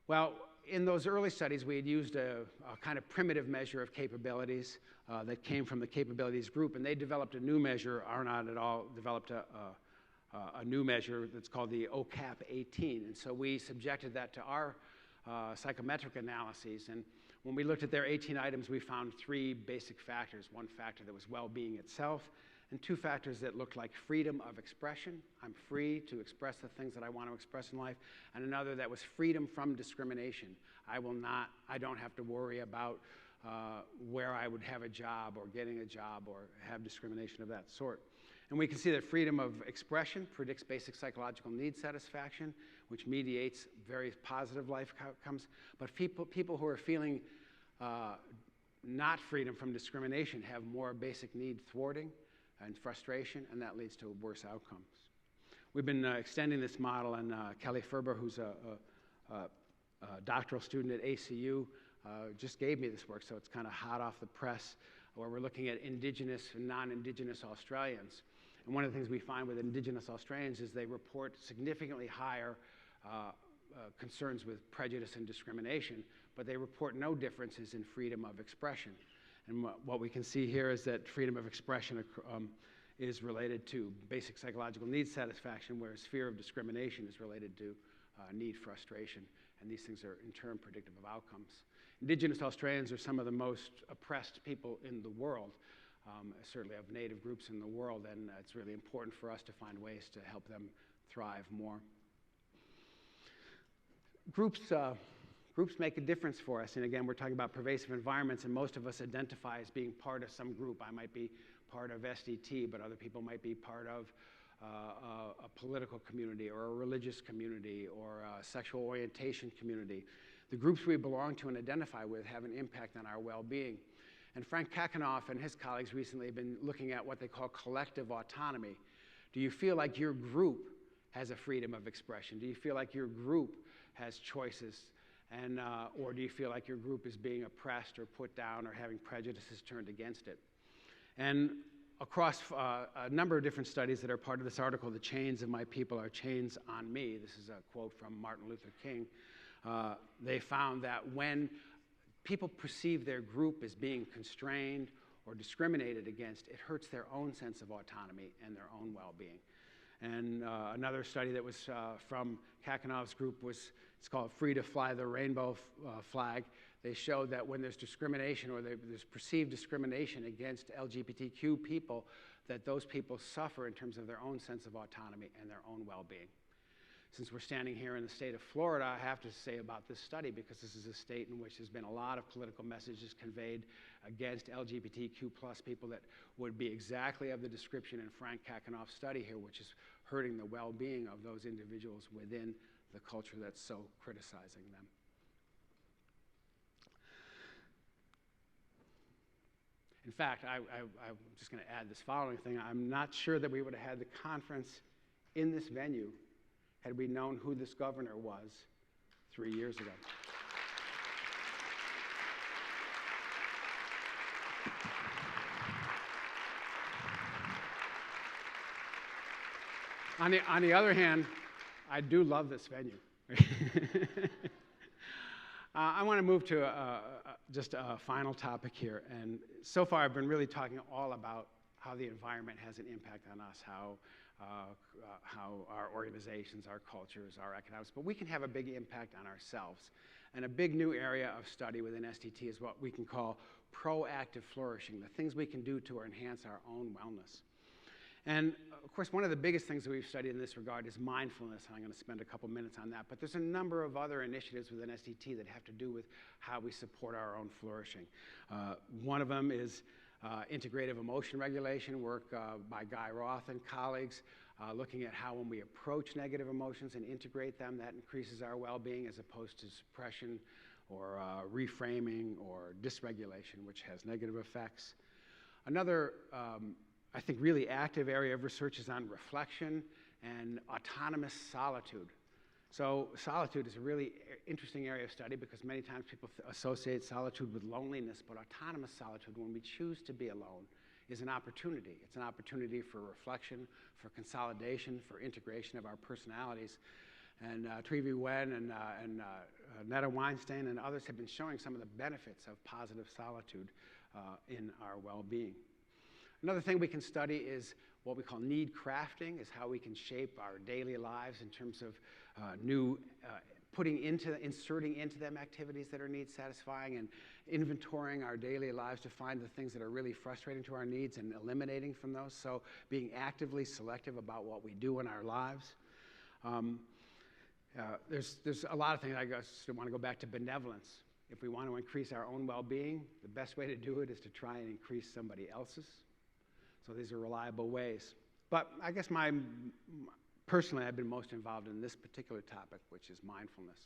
Well, in those early studies, we had used a kind of primitive measure of capabilities that came from the capabilities group, and they developed a new measure. Arnaud et al. Developed a new measure that's called the OCAP 18, and so we subjected that to our psychometric analyses, and when we looked at their 18 items, we found three basic factors. One factor that was well-being itself, and two factors that looked like freedom of expression. I'm free to express the things that I want to express in life. And another that was freedom from discrimination. I don't have to worry about where I would have a job or getting a job or have discrimination of that sort. And we can see that freedom of expression predicts basic psychological need satisfaction, which mediates very positive life outcomes. But people who are feeling not freedom from discrimination have more basic need thwarting and frustration, and that leads to worse outcomes. We've been extending this model, and Kelly Ferber, who's a doctoral student at ACU, just gave me this work, so it's kind of hot off the press, where we're looking at indigenous and non-indigenous Australians. And one of the things we find with indigenous Australians is they report significantly higher concerns with prejudice and discrimination, but they report no differences in freedom of expression. And what we can see here is that freedom of expression is related to basic psychological need satisfaction, whereas fear of discrimination is related to need frustration. And these things are, in turn, predictive of outcomes. Indigenous Australians are some of the most oppressed people in the world, certainly of native groups in the world, and it's really important for us to find ways to help them thrive more. Groups make a difference for us, and again, we're talking about pervasive environments, and most of us identify as being part of some group. I might be part of SDT, but other people might be part of a political community or a religious community or a sexual orientation community. The groups we belong to and identify with have an impact on our well-being. And Frank Kakanoff and his colleagues recently have been looking at what they call collective autonomy. Do you feel like your group has a freedom of expression? Do you feel like your group has choices? And, or do you feel like your group is being oppressed or put down or having prejudices turned against it? And across a number of different studies that are part of this article, "The chains of my people are chains on me," this is a quote from Martin Luther King, they found that when people perceive their group as being constrained or discriminated against, it hurts their own sense of autonomy and their own well-being. And another study that was from Kakhanov's group it's called Free to Fly the Rainbow Flag. They showed that when there's discrimination or there's perceived discrimination against LGBTQ people, that those people suffer in terms of their own sense of autonomy and their own well-being. Since we're standing here in the state of Florida, I have to say about this study, because this is a state in which there's been a lot of political messages conveyed against LGBTQ plus people that would be exactly of the description in Frank Kakhanov's study here, which is hurting the well-being of those individuals within the culture that's so criticizing them. In fact, I'm just going to add this following thing. I'm not sure that we would have had the conference in this venue had we known who this governor was 3 years ago. On the other hand, I do love this venue. I want to move to just a final topic here. And so far, I've been really talking all about how the environment has an impact on us, how our organizations, our cultures, our economics, but we can have a big impact on ourselves. And a big new area of study within SDT is what we can call proactive flourishing, the things we can do to enhance our own wellness. And of course, one of the biggest things that we've studied in this regard is mindfulness, and I'm going to spend a couple minutes on that. But there's a number of other initiatives within SDT that have to do with how we support our own flourishing. One of them is integrative emotion regulation, work by Guy Roth and colleagues, looking at how when we approach negative emotions and integrate them, that increases our well-being as opposed to suppression or reframing or dysregulation, which has negative effects. Another I think really active area of research is on reflection and autonomous solitude. So solitude is a really interesting area of study because many times people associate solitude with loneliness, but autonomous solitude, when we choose to be alone, is an opportunity. It's an opportunity for reflection, for consolidation, for integration of our personalities. And Trevi Wen and Netta Weinstein and others have been showing some of the benefits of positive solitude in our well-being. Another thing we can study is what we call need crafting, is how we can shape our daily lives in terms of inserting into them activities that are need satisfying and inventorying our daily lives to find the things that are really frustrating to our needs and eliminating from those. So being actively selective about what we do in our lives. There's a lot of things. I just want to go back to benevolence. If we want to increase our own well-being, the best way to do it is to try and increase somebody else's. So these are reliable ways. But I guess personally, I've been most involved in this particular topic, which is mindfulness.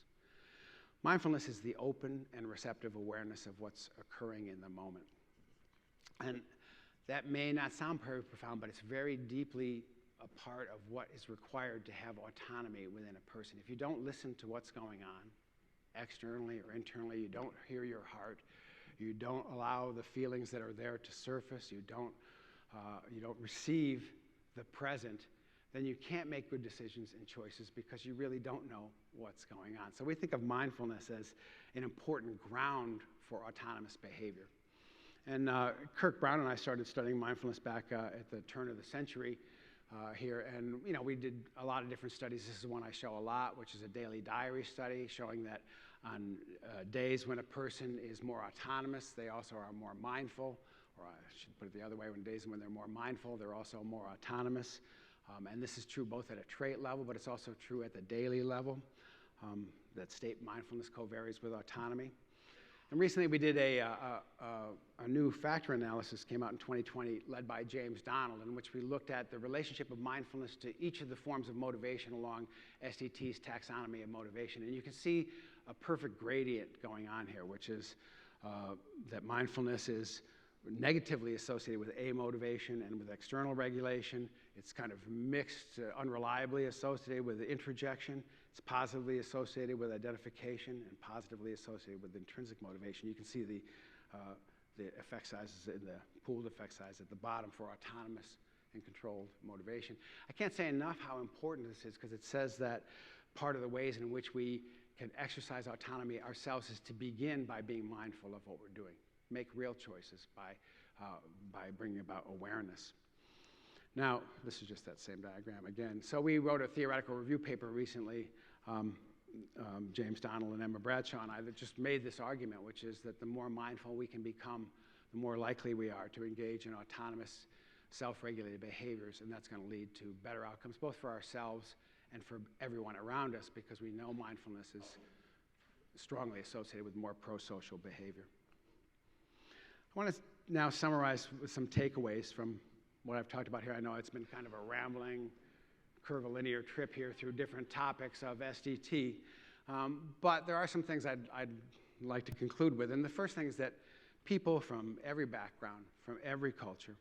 Mindfulness is the open and receptive awareness of what's occurring in the moment. And that may not sound very profound, but it's very deeply a part of what is required to have autonomy within a person. If you don't listen to what's going on, externally or internally, you don't hear your heart, you don't allow the feelings that are there to surface, you don't receive the present, then you can't make good decisions and choices because you really don't know what's going on. So we think of mindfulness as an important ground for autonomous behavior. And Kirk Brown and I started studying mindfulness back at the turn of the century here, and we did a lot of different studies. This is one I show a lot, which is a daily diary study showing that on days when a person is more autonomous, they also are more mindful. Or I should put it the other way, days when they're more mindful, they're also more autonomous. And this is true both at a trait level, but it's also true at the daily level. That state mindfulness co-varies with autonomy. And recently we did a new factor analysis, came out in 2020, led by James Donald, in which we looked at the relationship of mindfulness to each of the forms of motivation along SDT's taxonomy of motivation. And you can see a perfect gradient going on here, which is that mindfulness is negatively associated with amotivation and with external regulation. It's kind of mixed, unreliably associated with introjection. It's positively associated with identification and positively associated with intrinsic motivation. You can see the effect sizes in the pooled effect size at the bottom for autonomous and controlled motivation. I can't say enough how important this is because it says that part of the ways in which we can exercise autonomy ourselves is to begin by being mindful of what we're doing. Make real choices by bringing about awareness. Now, this is just that same diagram again. So we wrote a theoretical review paper recently, James Donald and Emma Bradshaw and I, that just made this argument, which is that the more mindful we can become, the more likely we are to engage in autonomous, self-regulated behaviors, and that's going to lead to better outcomes, both for ourselves and for everyone around us, because we know mindfulness is strongly associated with more pro-social behavior. I want to now summarize with some takeaways from what I've talked about here. I know it's been kind of a rambling, curvilinear trip here through different topics of SDT, but there are some things I'd like to conclude with. And the first thing is that people from every background, from every culture,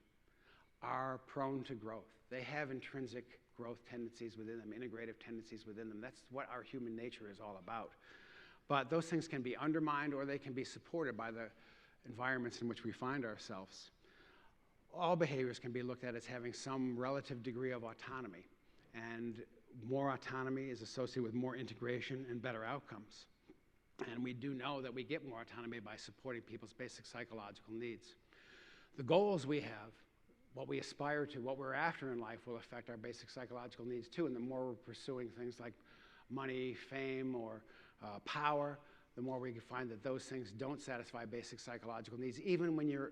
are prone to growth. They have intrinsic growth tendencies within them, integrative tendencies within them. That's what our human nature is all about. But those things can be undermined or they can be supported by the environments in which we find ourselves. All behaviors can be looked at as having some relative degree of autonomy, and more autonomy is associated with more integration and better outcomes. And we do know that we get more autonomy by supporting people's basic psychological needs. The goals we have, what we aspire to, what we're after in life will affect our basic psychological needs too, and the more we're pursuing things like money, fame, or power, the more we can find that those things don't satisfy basic psychological needs. Even when you're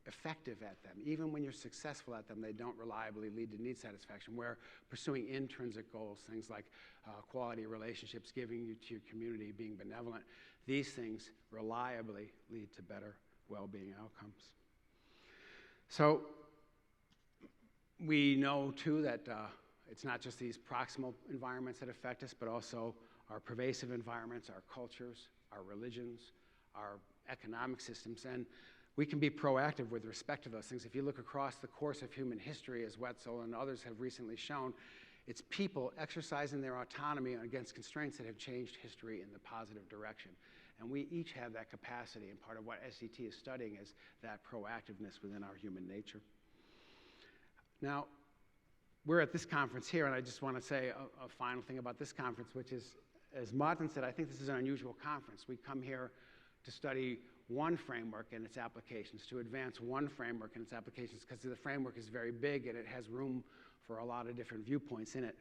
effective at them, even when you're successful at them, they don't reliably lead to need satisfaction. Where pursuing intrinsic goals, things like quality relationships, giving to your community, being benevolent, these things reliably lead to better well-being outcomes. So we know too that it's not just these proximal environments that affect us, but also our pervasive environments, our cultures, our religions, our economic systems, and we can be proactive with respect to those things. If you look across the course of human history, as Wetzel and others have recently shown, it's people exercising their autonomy against constraints that have changed history in the positive direction. And we each have that capacity, and part of what SDT is studying is that proactiveness within our human nature. Now, we're at this conference here, and I just want to say a final thing about this conference, which is, as Martin said, I think this is an unusual conference. We come here to study one framework and its applications, to advance one framework and its applications, because the framework is very big and it has room for a lot of different viewpoints in it.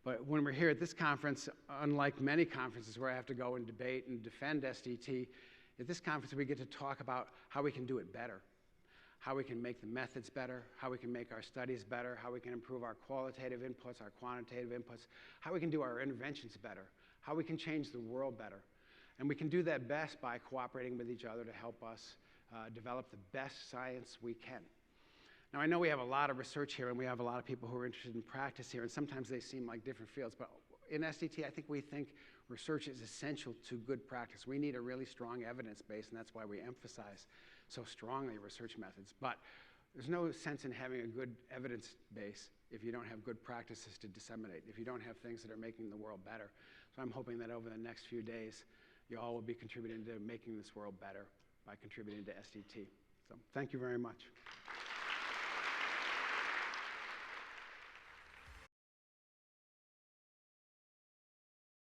But when we're here at this conference, unlike many conferences where I have to go and debate and defend SDT, at this conference we get to talk about how we can do it better, how we can make the methods better, how we can make our studies better, how we can improve our qualitative inputs, our quantitative inputs, how we can do our interventions better, how we can change the world better. And we can do that best by cooperating with each other to help us develop the best science we can. Now, I know we have a lot of research here, and we have a lot of people who are interested in practice here, and sometimes they seem like different fields. But in SDT, I think we think research is essential to good practice. We need a really strong evidence base, and that's why we emphasize so strongly research methods. But there's no sense in having a good evidence base if you don't have good practices to disseminate, if you don't have things that are making the world better. So I'm hoping that over the next few days, you all will be contributing to making this world better by contributing to SDT. So thank you very much.